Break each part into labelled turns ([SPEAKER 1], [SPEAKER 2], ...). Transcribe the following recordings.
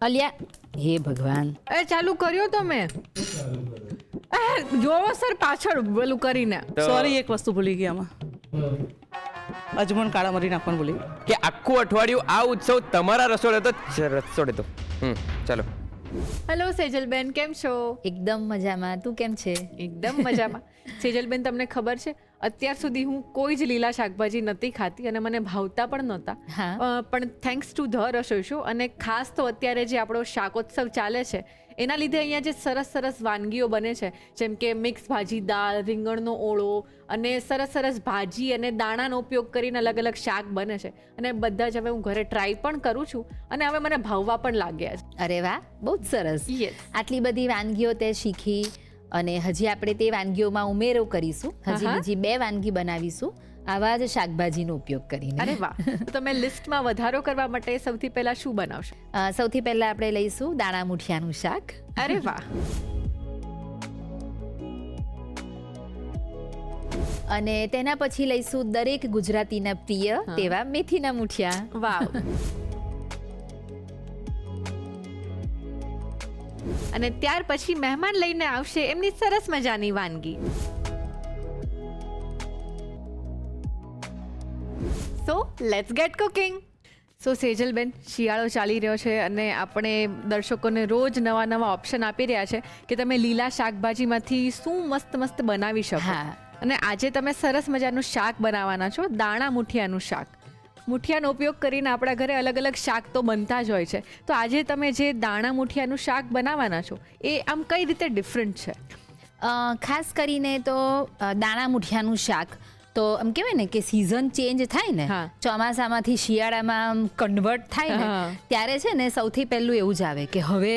[SPEAKER 1] અલ્યા હે ભગવાન,
[SPEAKER 2] ચાલુ કર્યો તમે? જોવો સર પાછળ પેલું કરીને.
[SPEAKER 3] સોરી, એક વસ્તુ ભૂલી ગઈ આમાં. અજમણ કાળા મરી નાખવાનું ભૂલી ગઈ.
[SPEAKER 4] કે આખું અઠવાડિયું આ ઉત્સવ તમારા રસોડે તો રસોડે તો ચાલો.
[SPEAKER 2] હેલો સેજલબેન, કેમ છો?
[SPEAKER 1] એકદમ મજામાં. તું કેમ છે?
[SPEAKER 2] એકદમ મજામાં. સેજલબેન, તમને ખબર છે અત્યાર સુધી હું કોઈ જ લીલા શાકભાજી નથી ખાતી અને મને ભાવતા પણ નહોતા. પણ થેન્ક્સ ટુ ધ રસોઈ શો અને ખાસ તો અત્યારે જે આપણો શાકોત્સવ ચાલે છે એના લીધે અહીંયા જે સરસ સરસ વાનગીઓ બને છે, જેમ કે મિક્સ ભાજી, દાળ, રીંગણનો ઓળો અને સરસ સરસ ભાજી અને દાણાનો ઉપયોગ કરીને અલગ અલગ શાક બને છે અને બધા જ હવે હું ઘરે ટ્રાય પણ કરું છું અને હવે મને ભાવવા પણ લાગ્યા છે.
[SPEAKER 1] અરે વાહ, બહુ જ સરસ. આટલી બધી વાનગીઓ તે શીખી અને હજી આપણે તે વાનગીઓમાં ઉમેરો કરીશું. હજી 2 વાનગી બનાવીશું આવા જ શાકભાજીનો ઉપયોગ કરીને.
[SPEAKER 2] અરે વાહ! તમે લિસ્ટમાં વધારો કરવા માટે સૌથી પહેલા શું બનાવશો?
[SPEAKER 1] સૌથી પહેલા આપણે લઈશું દાણા મુઠિયાનું શાક.
[SPEAKER 2] અરે વાહ!
[SPEAKER 1] અને તેના પછી લઈશું દરેક ગુજરાતીના પ્રિય તેવા મેથીના મુઠિયા.
[SPEAKER 2] વાવ! અને ત્યાર પછી મહેમાન લઈને આવશે એમની સરસ મજાની વાનગી. So let's get cooking. So સેજલબેન, શિયાળો ચાલી રહ્યો છે અને આપણે દર્શકોને રોજ નવા નવા ઓપ્શન આપી રહ્યા છે કે તમે લીલા શાકભાજીમાંથી શું મસ્ત મસ્ત બનાવી શકો. અને આજે તમે સરસ મજાનું શાક બનાવવાના છો, દાણા મુઠિયાનું શાક. મુઠિયાનો ઉપયોગ કરીને આપણા ઘરે અલગ અલગ શાક તો બનતા જ હોય છે, તો આજે તમે જે દાણા મુઠિયાનું શાક બનાવવાના છો એ આમ કઈ રીતે ડિફરન્ટ છે?
[SPEAKER 1] ખાસ કરીને તો દાણા મુઠિયાનું શાક તો આમ કહેવાય ને કે સિઝન ચેન્જ થાય ને, ચોમાસામાંથી શિયાળામાં કન્વર્ટ થાય ને, ત્યારે છે ને સૌથી પહેલું એવું જ આવે કે હવે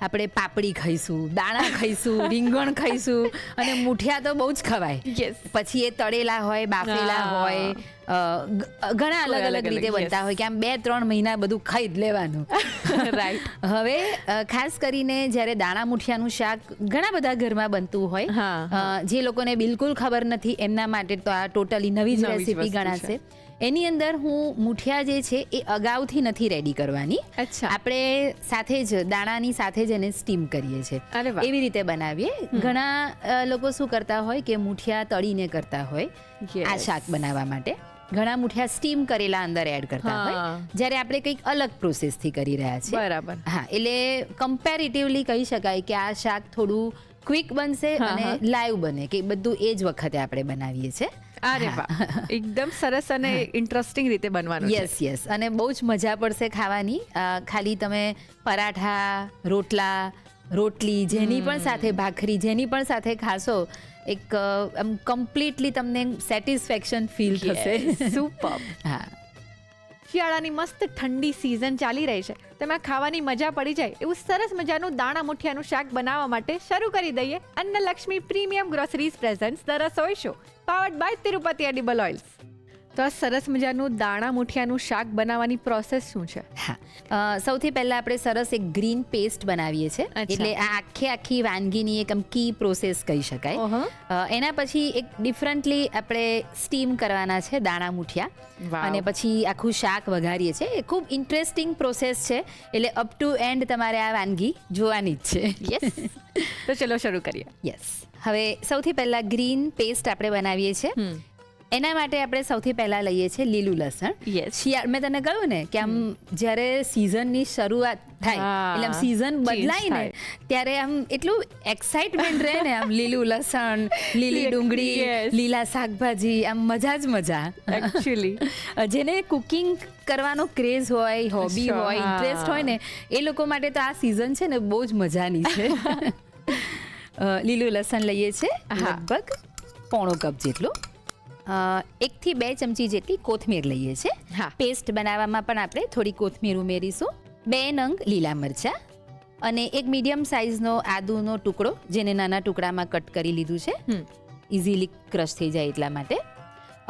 [SPEAKER 1] આપણે પાપડી ખાઈશું, દાણા ખાઈશું, રીંગણ ખાઈશું અને મુઠિયા તો બહુ જ ખવાય. પછી એ તળેલા હોય, બાફેલા હોય, ઘણા અલગ અલગ રીતે બનતા હોય કે આમ 2-3 મહિના બધું ખાઈ જ લેવાનું.
[SPEAKER 2] રાઈટ.
[SPEAKER 1] હવે ખાસ કરીને જ્યારે દાણા મુઠિયાનું શાક ઘણા બધા ઘરમાં બનતું હોય, જે લોકોને બિલકુલ ખબર નથી એમના માટે તો આ ટોટલી નવી જ રેસીપી ગણાશે. એની અંદર હું મુઠિયા જે છે એ અગાઉથી નથી રેડી કરવાની. આપણે સાથે જ દાણાની સાથે જ એને સ્ટીમ કરીએ છીએ, એવી રીતે બનાવીએ. ઘણા લોકો શું કરતા હોય કે મુઠિયા તળીને કરતા હોય આ શાક બનાવવા માટે, ઘણા મુઠિયા સ્ટીમ કરેલા અંદર એડ કરતા હોય, જ્યારે આપણે કંઈક અલગ પ્રોસેસથી કરી રહ્યા છીએ.
[SPEAKER 2] બરાબર.
[SPEAKER 1] હા, એટલે કમ્પેરેટિવલી કહી શકાય કે આ શાક થોડું ક્વિક બનશે અને લાઈવ બને, કે બધું એ જ વખતે આપણે બનાવીએ છીએ.
[SPEAKER 2] અરે વાહ, એકદમ સરસ અને ઇન્ટરેસ્ટિંગ રીતે બનવાનું.
[SPEAKER 1] યસ. અને બહુ જ મજા પડશે ખાવાની. ખાલી તમે પરાઠા, રોટલા, રોટલી જેની પણ સાથે, ભાખરી જેની પણ સાથે ખાશો, એક આમ કમ્પ્લીટલી તમને સેટિસ્ફેક્શન ફીલ થશે.
[SPEAKER 2] સુપર.
[SPEAKER 1] હા,
[SPEAKER 2] શિયાળાની મસ્ત ઠંડી સિઝન ચાલી રહી છે, તેમાં ખાવાની મજા પડી જાય એવું સરસ મજાનું દાણા મુઠિયાનું શાક બનાવવા માટે શરૂ કરી દઈએ Annalakshmi premium groceries presents the રસોઈ show, powered by Tirupati edible oils. તો આ સરસ મજાનું દાણા મુઠિયાનું શાક બનાવવાની પ્રોસેસ શું છે?
[SPEAKER 1] સૌથી પહેલા આપણે સરસ એક ગ્રીન પેસ્ટ બનાવીએ છીએ, એટલે આ આખી વાનગીની એક આમ કી પ્રોસેસ કહી શકાય. એના પછી એક ડિફરન્ટલી આપણે સ્ટીમ કરવાના છે દાણા મુઠિયા અને પછી આખું શાક વઘારીએ છીએ. એ ખૂબ ઇન્ટરેસ્ટિંગ પ્રોસેસ છે, એટલે અપ ટુ એન્ડ તમારે આ વાનગી જોવાની જ છે.
[SPEAKER 2] યસ. તો ચલો શરૂ કરીએ.
[SPEAKER 1] યસ. હવે સૌથી પહેલા ગ્રીન પેસ્ટ આપણે બનાવીએ છીએ. એના માટે આપણે સૌથી પહેલા લઈએ છીએ લીલું લસણ. શિયાળ મેં તને કહ્યું ને કે આમ જ્યારે સિઝનની શરૂઆત થાય એટલે આમ સિઝન બદલાય ને ત્યારે આમ એટલું એક્સાઇટમેન્ટ રહે ને, આમ લીલું લસણ, લીલી ડુંગળી, લીલા શાકભાજી, આમ મજા જ મજા.
[SPEAKER 2] એકચ્યુઅલી
[SPEAKER 1] જેને કુકિંગ કરવાનો ક્રેઝ હોય, હોબી હોય, ઇન્ટરેસ્ટ હોય ને, એ લોકો માટે તો આ સિઝન છે ને બહુ જ મજાની છે. લીલું લસણ લઈએ છીએ લગભગ 1/4 કપ જેટલું. 1 થી 2 ચમચી જેટલી કોથમીર લઈએ છીએ. પેસ્ટ બનાવવામાં પણ આપણે થોડી કોથમીર ઉમેરીશું. 2 નંગ લીલા મરચાં અને એક મીડિયમ સાઇઝનો આદુનો ટુકડો, જેને નાના ટુકડામાં કટ કરી લીધું છે, ઇઝીલી ક્રશ થઈ જાય એટલા માટે.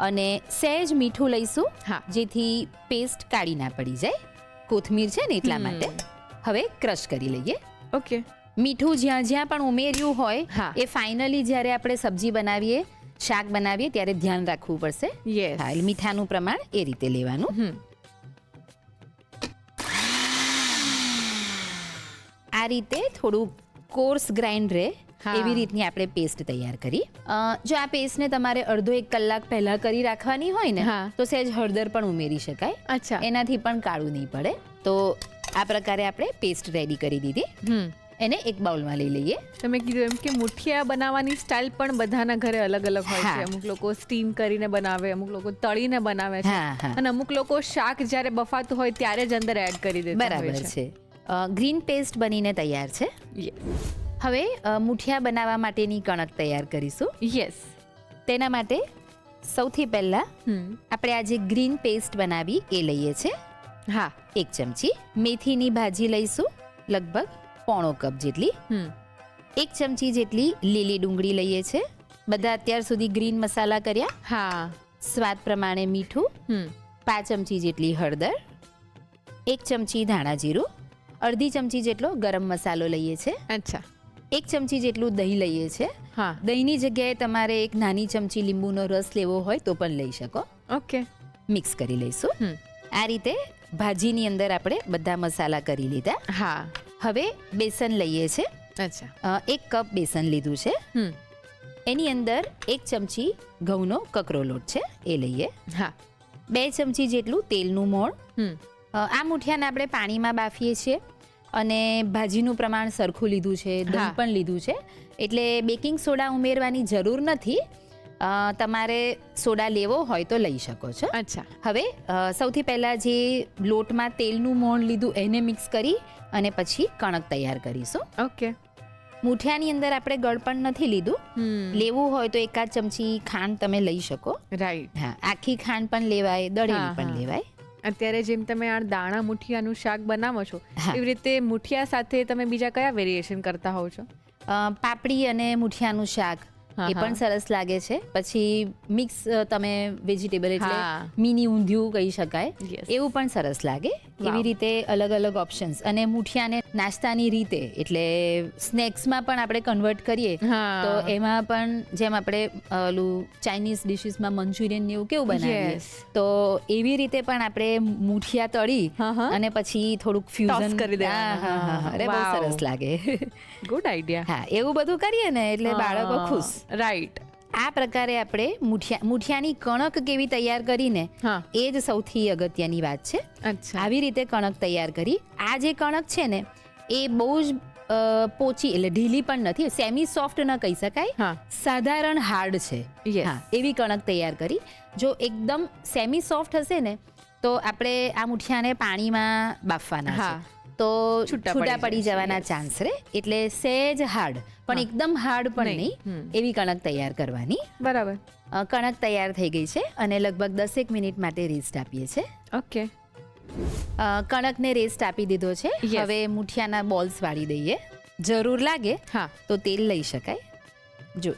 [SPEAKER 1] અને સહેજ મીઠું લઈશું, જેથી પેસ્ટ કાળી ના પડી જાય. કોથમીર છે ને એટલા માટે. હવે ક્રશ કરી લઈએ.
[SPEAKER 2] ઓકે.
[SPEAKER 1] મીઠું જ્યાં જ્યાં પણ ઉમેર્યું હોય એ ફાઇનલી જ્યારે આપણે સબ્જી બનાવીએ, શાક બનાવીએ ત્યારે ધ્યાન રાખવું પડશે. એટલે મીઠાનું પ્રમાણ એ રીતે લેવાનું. આ રીતે થોડું કોર્સ ગ્રાઇન્ડ રહે
[SPEAKER 2] હા.
[SPEAKER 1] એવી રીતની આપણે પેસ્ટ તૈયાર કરી. જો આ પેસ્ટને તમારે અડધો 1 કલાક પહેલા કરી રાખવાની હોય ને
[SPEAKER 2] હા.
[SPEAKER 1] તો સહેજ હળદર પણ ઉમેરી શકાય.
[SPEAKER 2] અચ્છા.
[SPEAKER 1] એનાથી પણ કાળું નહીં પડે. તો આ પ્રકારે આપણે પેસ્ટ રેડી કરી દીધી. એને એક બાઉલમાં લઈ લઈએ.
[SPEAKER 2] તમે કીધું એમ કે મુઠિયા બનાવવાની સ્ટાઇલ પણ બધાના ઘરે અલગ અલગ હોય છે.
[SPEAKER 1] હા.
[SPEAKER 2] અમુક લોકો સ્ટીમ કરીને બનાવે, અમુક લોકો તળીને બનાવે છે,
[SPEAKER 1] હા, હા.
[SPEAKER 2] અને અમુક લોકો શાક જ્યારે બફાતું હોય ત્યારે જ અંદર એડ કરી દેતા
[SPEAKER 1] બરાબર
[SPEAKER 2] હોય છે.
[SPEAKER 1] છે. ગ્રીન પેસ્ટ બનીને તૈયાર છે.
[SPEAKER 2] યસ
[SPEAKER 1] હવે મુઠિયા બનાવવા માટેની કણક તૈયાર કરીશું.
[SPEAKER 2] યસ.
[SPEAKER 1] તેના માટે સૌથી પહેલા આપણે આ જે ગ્રીન પેસ્ટ બનાવી એ લઈએ છે.
[SPEAKER 2] હા.
[SPEAKER 1] 1 ચમચી મેથીની ભાજી લઈશું, લગભગ 1/4 કપ જેટલી. 1 ચમચી જેટલી લીલી ડુંગળી લઈએ છે. બધા અત્યાર સુધી ગ્રીન મસાલા કર્યા.
[SPEAKER 2] હા.
[SPEAKER 1] સ્વાદ પ્રમાણે મીઠું, 5 ચમચી જેટલી હળદર, 1 ચમચી ધાણા જીરું, અડધી ચમચી જેટલો ગરમ મસાલો લઈએ છે.
[SPEAKER 2] અચ્છા.
[SPEAKER 1] 1 ચમચી જેટલું દહીં લઈએ છે.
[SPEAKER 2] હા.
[SPEAKER 1] દહીંની જગ્યાએ તમારે એક નાની ચમચી લીંબુનો રસ લેવો હોય તો પણ લઈ શકો.
[SPEAKER 2] ઓકે.
[SPEAKER 1] મિક્સ કરી લઈશું. આ રીતે ભાજીની અંદર આપણે બધા મસાલા કરી લીધા.
[SPEAKER 2] હા.
[SPEAKER 1] હવે બેસન લઈએ છે.
[SPEAKER 2] અચ્છા.
[SPEAKER 1] 1 કપ બેસન લીધું છે. એની અંદર 1 ચમચી ઘઉંનો કકરો લોટ છે એ લઈએ.
[SPEAKER 2] હા.
[SPEAKER 1] 2 ચમચી જેટલું તેલનું મોણ. આ મુઠિયાને આપણે પાણીમાં બાફીએ છીએ અને ભાજીનું પ્રમાણ સરખું લીધું છે, દહીં
[SPEAKER 2] હા.
[SPEAKER 1] પણ લીધું છે, એટલે બેકિંગ સોડા ઉમેરવાની જરૂર નથી. તમારે સોડા લેવો હોય તો લઈ શકો છો.
[SPEAKER 2] અચ્છા.
[SPEAKER 1] હવે સૌથી પહેલા જે લોટમાં તેલનું મોણ લીધું એને મિક્સ કરી અને પછી કણક તૈયાર કરીશું.
[SPEAKER 2] ઓકે.
[SPEAKER 1] મુઠિયાની અંદર આપણે ગળપણ નથી લીધું. લેવું હોય તો 1 ચમચી ખાંડ તમે લઈ શકો.
[SPEAKER 2] રાઈટ.
[SPEAKER 1] હા, આખી ખાંડ પણ લેવાય, દળેલી
[SPEAKER 2] હા,
[SPEAKER 1] પણ
[SPEAKER 2] હા.
[SPEAKER 1] લેવાય.
[SPEAKER 2] અત્યારે જેમ તમે આ દાણા મુઠિયાનું શાક બનાવો છો,
[SPEAKER 1] હા.
[SPEAKER 2] એવી રીતે મુઠિયા સાથે તમે બીજા કયા વેરિએશન કરતા હોવ છો?
[SPEAKER 1] પાપડી અને મુઠિયાનું શાક
[SPEAKER 2] હા,
[SPEAKER 1] એ પણ સરસ લાગે છે. પછી મિક્સ તમે વેજીટેબલ એટલે
[SPEAKER 2] હા.
[SPEAKER 1] મિની ઊંધિયું કહી શકાય,
[SPEAKER 2] Yes.
[SPEAKER 1] એવું પણ સરસ લાગે.
[SPEAKER 2] Wow.
[SPEAKER 1] એવી રીતે અલગ અલગ ઓપ્શન્સ. અને મુઠિયાને નાસ્તાની રીતે એટલે સ્નેક્સમાં પણ આપણે કન્વર્ટ કરીએ
[SPEAKER 2] હા.
[SPEAKER 1] તો એમાં પણ જેમ આપણે ઓલું ચાઇનીઝ ડિશિસમાં મંચુરિયન ને એવું કેવું બનાવીએ,
[SPEAKER 2] Yes.
[SPEAKER 1] તો એવી રીતે પણ આપણે મુઠિયા તળી
[SPEAKER 2] હા, હા.
[SPEAKER 1] અને પછી થોડુંક ફ્યુઝન
[SPEAKER 2] કરી દેવાના.
[SPEAKER 1] અરે બહુ
[SPEAKER 2] Wow.
[SPEAKER 1] સરસ લાગે.
[SPEAKER 2] Good idea.
[SPEAKER 1] હા, એવું બધું કરીએ ને એટલે બાળકો ખુશ.
[SPEAKER 2] રાઈટ.
[SPEAKER 1] આ પ્રકારે આપણે મુઠિયાની કણક કેવી તૈયાર કરીને
[SPEAKER 2] હા.
[SPEAKER 1] એ જ સૌથી અગત્યની વાત છે.
[SPEAKER 2] અચ્છા.
[SPEAKER 1] આવી રીતે કણક તૈયાર કરી. આ જે કણક છે ને એ બહુ જ પોચી એટલે ઢીલી પણ નથી, સેમી સોફ્ટ ન કહી શકાય,
[SPEAKER 2] હા.
[SPEAKER 1] સાધારણ હાર્ડ છે.
[SPEAKER 2] Yes.
[SPEAKER 1] હા, એવી કણક તૈયાર કરી. જો એકદમ સેમી સોફ્ટ હશે ને તો આપણે આ મુઠિયાને પાણીમાં બાફવાના
[SPEAKER 2] હા.
[SPEAKER 1] છે તો
[SPEAKER 2] છૂટા
[SPEAKER 1] છૂટા
[SPEAKER 2] પડી
[SPEAKER 1] પડી
[SPEAKER 2] જશે.
[SPEAKER 1] જવાના
[SPEAKER 2] Yes.
[SPEAKER 1] ચાન્સ રહે. એટલે સહેજ હાર્ડ પણ
[SPEAKER 2] હા.
[SPEAKER 1] એકદમ હાર્ડ પણ
[SPEAKER 2] નહીં.
[SPEAKER 1] નહીં, એવી કણક તૈયાર કરવાની.
[SPEAKER 2] બરાબર.
[SPEAKER 1] કણક તૈયાર થઈ ગઈ છે અને લગભગ 10 મિનિટ માટે રેસ્ટ આપીએ છીએ.
[SPEAKER 2] ઓકે.
[SPEAKER 1] કણકને રેસ્ટ આપી દીધો છે.
[SPEAKER 2] Yes.
[SPEAKER 1] હવે મુઠિયાના બોલ્સ વાળી દઈએ. જરૂર લાગે
[SPEAKER 2] હા.
[SPEAKER 1] તો તેલ લઈ શકાય. જો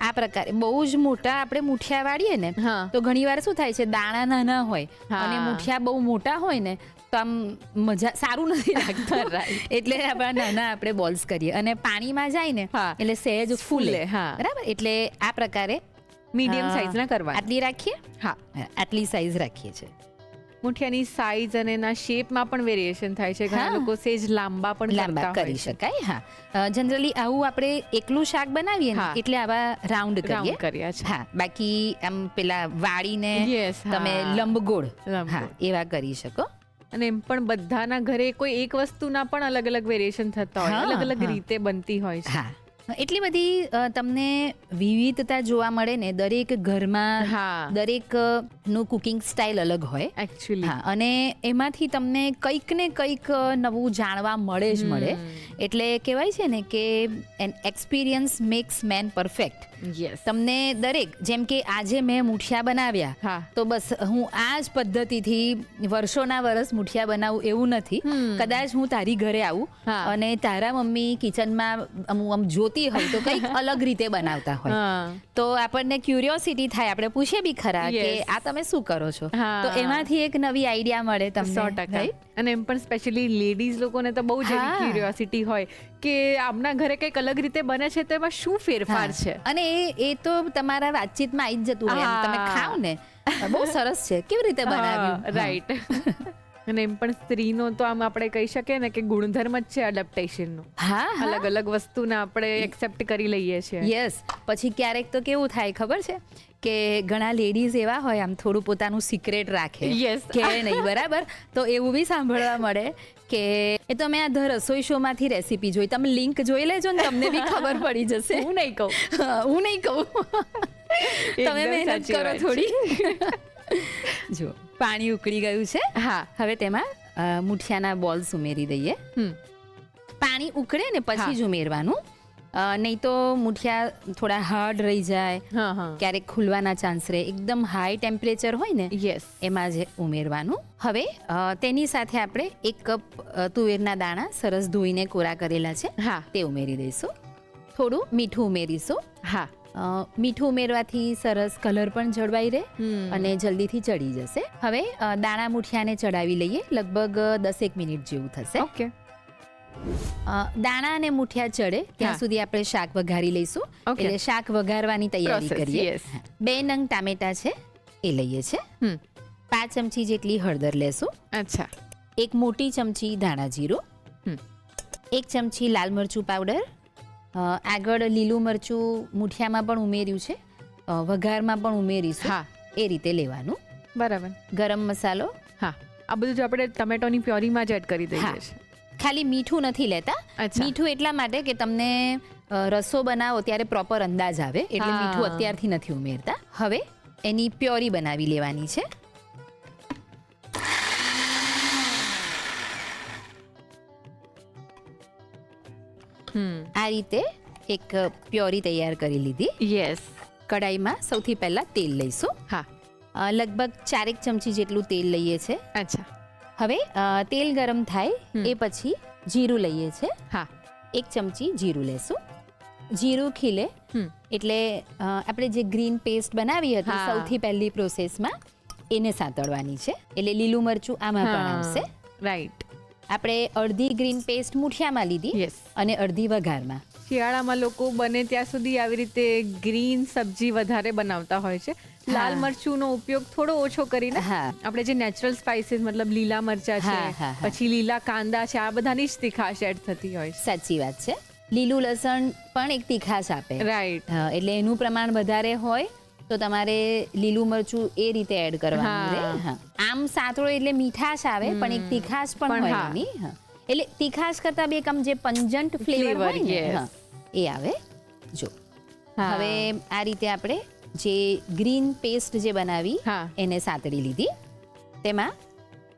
[SPEAKER 1] આ પ્રકારે બહુ જ મોટા આપણે મુઠિયા વાળીએ ને
[SPEAKER 2] હા.
[SPEAKER 1] તો ઘણીવાર શું થાય છે, દાણા નાના હોય
[SPEAKER 2] હા.
[SPEAKER 1] અને મુઠિયા બહુ મોટા હોય ને તો આમ મજા સારું નથી લાગતું. એટલે આપણા નાના આપણે બોલ્સ કરીએ અને પાણીમાં જાય ને
[SPEAKER 2] હા.
[SPEAKER 1] એટલે સહેજ ફૂલે.
[SPEAKER 2] ફૂલે, હા.
[SPEAKER 1] બરાબર, એટલે આ પ્રકારે
[SPEAKER 2] મીડિયમ
[SPEAKER 1] અ,
[SPEAKER 2] સાઈઝના કરવા.
[SPEAKER 1] આટલી રાખીએ.
[SPEAKER 2] હા.
[SPEAKER 1] આટલી સાઈઝ રાખીએ છીએ.
[SPEAKER 2] મુઠિયાની સાઈઝ અને એના શેપમાં પણ વેરિએશન થાય છે. ઘણા
[SPEAKER 1] હા.
[SPEAKER 2] લોકો સેજ લાંબા પણ
[SPEAKER 1] લાંબા
[SPEAKER 2] કરતા
[SPEAKER 1] કરી
[SPEAKER 2] હોય છે.
[SPEAKER 1] શકાય. હા, જનરલી આવું આપણે એકલું શાક બનાવીએ ને
[SPEAKER 2] હા.
[SPEAKER 1] એટલે આવા રાઉન્ડ કરીએ.
[SPEAKER 2] રાઉન્ડ કર્યા છે.
[SPEAKER 1] હા, બાકી આમ પેલા વાળીને
[SPEAKER 2] Yes, હા.
[SPEAKER 1] તમે લંબગોળ
[SPEAKER 2] લંબગોળ.
[SPEAKER 1] હા એવા કરી શકો.
[SPEAKER 2] અને એમ પણ બધાના ઘરે કોઈ એક વસ્તુના પણ અલગ અલગ વેરિએશન થતા હોય,
[SPEAKER 1] હા,
[SPEAKER 2] અલગ અલગ
[SPEAKER 1] હા.
[SPEAKER 2] રીતે બનતી હોય છે.
[SPEAKER 1] હા, એટલી બધી તમને વિવિધતા જોવા મળે ને. દરેક ઘરમાં
[SPEAKER 2] હા.
[SPEAKER 1] દરેક નું કુકિંગ સ્ટાઇલ અલગ હોય.
[SPEAKER 2] એકચ્યુઅલી.
[SPEAKER 1] હા, અને એમાંથી તમને કંઈક ને કંઈક નવું જાણવા મળે જ મળે. એટલે કહેવાય છે ને કે an experience makes man perfect.
[SPEAKER 2] Yes.
[SPEAKER 1] તમને દરેક, જેમ કે આજે મેં મુઠિયા બનાવ્યા
[SPEAKER 2] હા.
[SPEAKER 1] તો બસ હું આ જ પદ્ધતિથી વર્ષોના વર્ષ મુઠિયા બનાવું એવું નથી. કદાચ હું તારી ઘરે આવું
[SPEAKER 2] હા.
[SPEAKER 1] અને તારા મમ્મી કિચનમાં આમ જોતી હોય તો કંઈક અલગ રીતે બનાવતા હોય
[SPEAKER 2] હા.
[SPEAKER 1] તો આપણને ક્યુરિયોસિટી થાય, આપણે પૂછીએ બી ખરા કે
[SPEAKER 2] Yes.
[SPEAKER 1] આ તમે શું કરો છો,
[SPEAKER 2] હા.
[SPEAKER 1] તો એમાંથી એક નવી આઈડિયા મળે તમને.
[SPEAKER 2] 100%.
[SPEAKER 1] right?
[SPEAKER 2] અને એમ પણ સ્પેશિયલી લેડીઝ લોકોને તો બહુ જ એવી
[SPEAKER 1] હા.
[SPEAKER 2] ક્યુરિયોસિટી હોય કે આમના ઘરે કંઈક અલગ રીતે બને છે તો એમાં શું ફેરફાર
[SPEAKER 1] હા.
[SPEAKER 2] છે.
[SPEAKER 1] અને એ તો તમારા વાતચીતમાં આવી જ જતું હોય. એમ
[SPEAKER 2] હા.
[SPEAKER 1] તમે ખાવ ને બહુ સરસ છે, કેવી રીતે બનાવ્યું.
[SPEAKER 2] રાઈટ. અને એમ પણ સ્ત્રીનો તો આમ આપણે કહી શકીએ ને કે ગુણધર્મ જ છે એડેપ્ટેશનનો.
[SPEAKER 1] હા
[SPEAKER 2] અલગ અલગ વસ્તુને આપણે એક્સેપ્ટ કરી લઈએ છીએ.
[SPEAKER 1] યસ. પછી ક્યારેક તો કેવું થાય ખબર છે કે ઘણા લેડીઝ એવા હોય આમ થોડું પોતાનું સિક્રેટ રાખે
[SPEAKER 2] Yes.
[SPEAKER 1] કે નહીં, બરાબર. તો એવું બી સાંભળવા મળે કે એ તો મેં આ ધ રસોઈ શો માંથી રેસીપી જોઈ, તમે લિંક જોઈ લેજો ને તમને બી ખબર પડી જશે.
[SPEAKER 2] હું નહીં કહું.
[SPEAKER 1] હું નહીં કહું. તમે
[SPEAKER 2] એકદમ
[SPEAKER 1] મહેનત
[SPEAKER 2] સાચી
[SPEAKER 1] કરો
[SPEAKER 2] વાત છે.
[SPEAKER 1] થોડી. જો પાણી ઉકળી ગયું છે.
[SPEAKER 2] હા.
[SPEAKER 1] હવે તેમાં મુઠિયાના બોલ્સ ઉમેરી દઈએ. પાણી ઉકળે ને પછી જ ઉમેરવાનું, નહીં તો મુઠિયા થોડા હાર્ડ રહી જાય,
[SPEAKER 2] હા.
[SPEAKER 1] ક્યારેક ખુલવાના ચાન્સ રહે. એકદમ હાઈ ટેમ્પરેચર હોય ને
[SPEAKER 2] યસ.
[SPEAKER 1] એમાં જ ઉમેરવાનું. હવે તેની સાથે આપણે 1 કપ તુવેરના દાણા સરસ ધોઈને કોરા કરેલા છે
[SPEAKER 2] હા.
[SPEAKER 1] તે ઉમેરી દઈશું. થોડું મીઠું ઉમેરીશું.
[SPEAKER 2] હા.
[SPEAKER 1] મીઠું ઉમેરવાથી સરસ કલર પણ જળવાઈ રહે અને જલ્દીથી ચડી જશે. હવે દાણા મુઠિયાને ચડાવી લઈએ, લગભગ 10 મિનિટ જેવું થશે.
[SPEAKER 2] ઓકે.
[SPEAKER 1] દાણા અને મુઠિયા ચડે ત્યાં સુધી આપણે શાક વઘારી લઈશું.
[SPEAKER 2] Okay.
[SPEAKER 1] એટલે શાક વઘારવાની તૈયારી
[SPEAKER 2] Process,
[SPEAKER 1] કરીએ.
[SPEAKER 2] yes.
[SPEAKER 1] 2 નંગ ટામેટા છે એ લઈએ છે. 5 ચમચી જેટલી હળદર લેશું.
[SPEAKER 2] અચ્છા.
[SPEAKER 1] 1 મોટી ચમચી ધાણા જીરું. 1 ચમચી લાલ મરચું પાવડર. આગળ લીલું મરચું મુઠિયામાં પણ ઉમેર્યું છે, વઘારમાં પણ ઉમેરીશું.
[SPEAKER 2] હા.
[SPEAKER 1] એ રીતે લેવાનું.
[SPEAKER 2] બરાબર.
[SPEAKER 1] ગરમ મસાલો.
[SPEAKER 2] હા. આ બધું જ આપણે ટમેટોની પ્યોરીમાં જ એડ કરી દઈએ
[SPEAKER 1] હા.
[SPEAKER 2] છીએ.
[SPEAKER 1] ખાલી મીઠું નથી લેતા.
[SPEAKER 2] અચ્છા.
[SPEAKER 1] મીઠું એટલા માટે કે તમને રસો બનાવો ત્યારે પ્રોપર અંદાજ આવે, એટલે
[SPEAKER 2] હા.
[SPEAKER 1] મીઠું અત્યારથી નથી ઉમેરતા. હવે એની પ્યોરી બનાવી લેવાની છે. આ રીતે એક પ્યોરી તૈયાર કરી લીધી.
[SPEAKER 2] યસ.
[SPEAKER 1] કડાઈમાં સૌથી પહેલા તેલ લઈશું.
[SPEAKER 2] હા.
[SPEAKER 1] લગભગ 4 ચમચી જેટલું તેલ લઈએ છે.
[SPEAKER 2] અચ્છા.
[SPEAKER 1] હવે તેલ ગરમ થાય એ પછી જીરું લઈએ છે.
[SPEAKER 2] હા.
[SPEAKER 1] 1 ચમચી જીરું લેશું. જીરું ખીલે એટલે આપણે જે ગ્રીન પેસ્ટ બનાવી હતી
[SPEAKER 2] હા.
[SPEAKER 1] સૌથી પહેલી પ્રોસેસમાં એને સાંતળવાની છે. એટલે લીલું મરચું આમાં પણ આવશે.
[SPEAKER 2] રાઈટ.
[SPEAKER 1] આપણે અડધી ગ્રીન પેસ્ટ મુઠિયામાં લીધી
[SPEAKER 2] Yes.
[SPEAKER 1] અને અડધી વઘારમાં.
[SPEAKER 2] શિયાળામાં લોકો બને ત્યાં સુધી આવી રીતે ગ્રીન સબ્જી વધારે બનાવતા હોય છે. લાલ મરચુંનો ઉપયોગ થોડો ઓછો કરીને
[SPEAKER 1] હા.
[SPEAKER 2] આપણે જે નેચરલ સ્પાઇસીસ મતલબ લીલા મરચા છે,
[SPEAKER 1] હા, હા, હા.
[SPEAKER 2] પછી લીલા કાંદા છે, આ બધાની જ તીખાશ એડ થતી હોય છે.
[SPEAKER 1] સાચી વાત છે. લીલું લસણ પણ એક તીખાશ આપે.
[SPEAKER 2] રાઈટ.
[SPEAKER 1] એટલે એનું પ્રમાણ વધારે હોય તો તમારે લીલું મરચું એ રીતે એડ કરવાનું
[SPEAKER 2] હા.
[SPEAKER 1] રહે. હા. આમ સાતળો એટલે મીઠાશ આવે પણ એક તીખાશ પણ
[SPEAKER 2] પણ
[SPEAKER 1] હોય
[SPEAKER 2] હા.
[SPEAKER 1] એની. હા. એટલે તીખાશ કરતા બે આમ જે પંજન્ટ ફ્લેવર
[SPEAKER 2] Flavor,
[SPEAKER 1] હોય ને,
[SPEAKER 2] yes.
[SPEAKER 1] હા, એ આવે. જો
[SPEAKER 2] હા.
[SPEAKER 1] હવે આ રીતે આપણે જે ગ્રીન પેસ્ટ જે બનાવી
[SPEAKER 2] હા.
[SPEAKER 1] એને સાતળી લીધી. તેમાં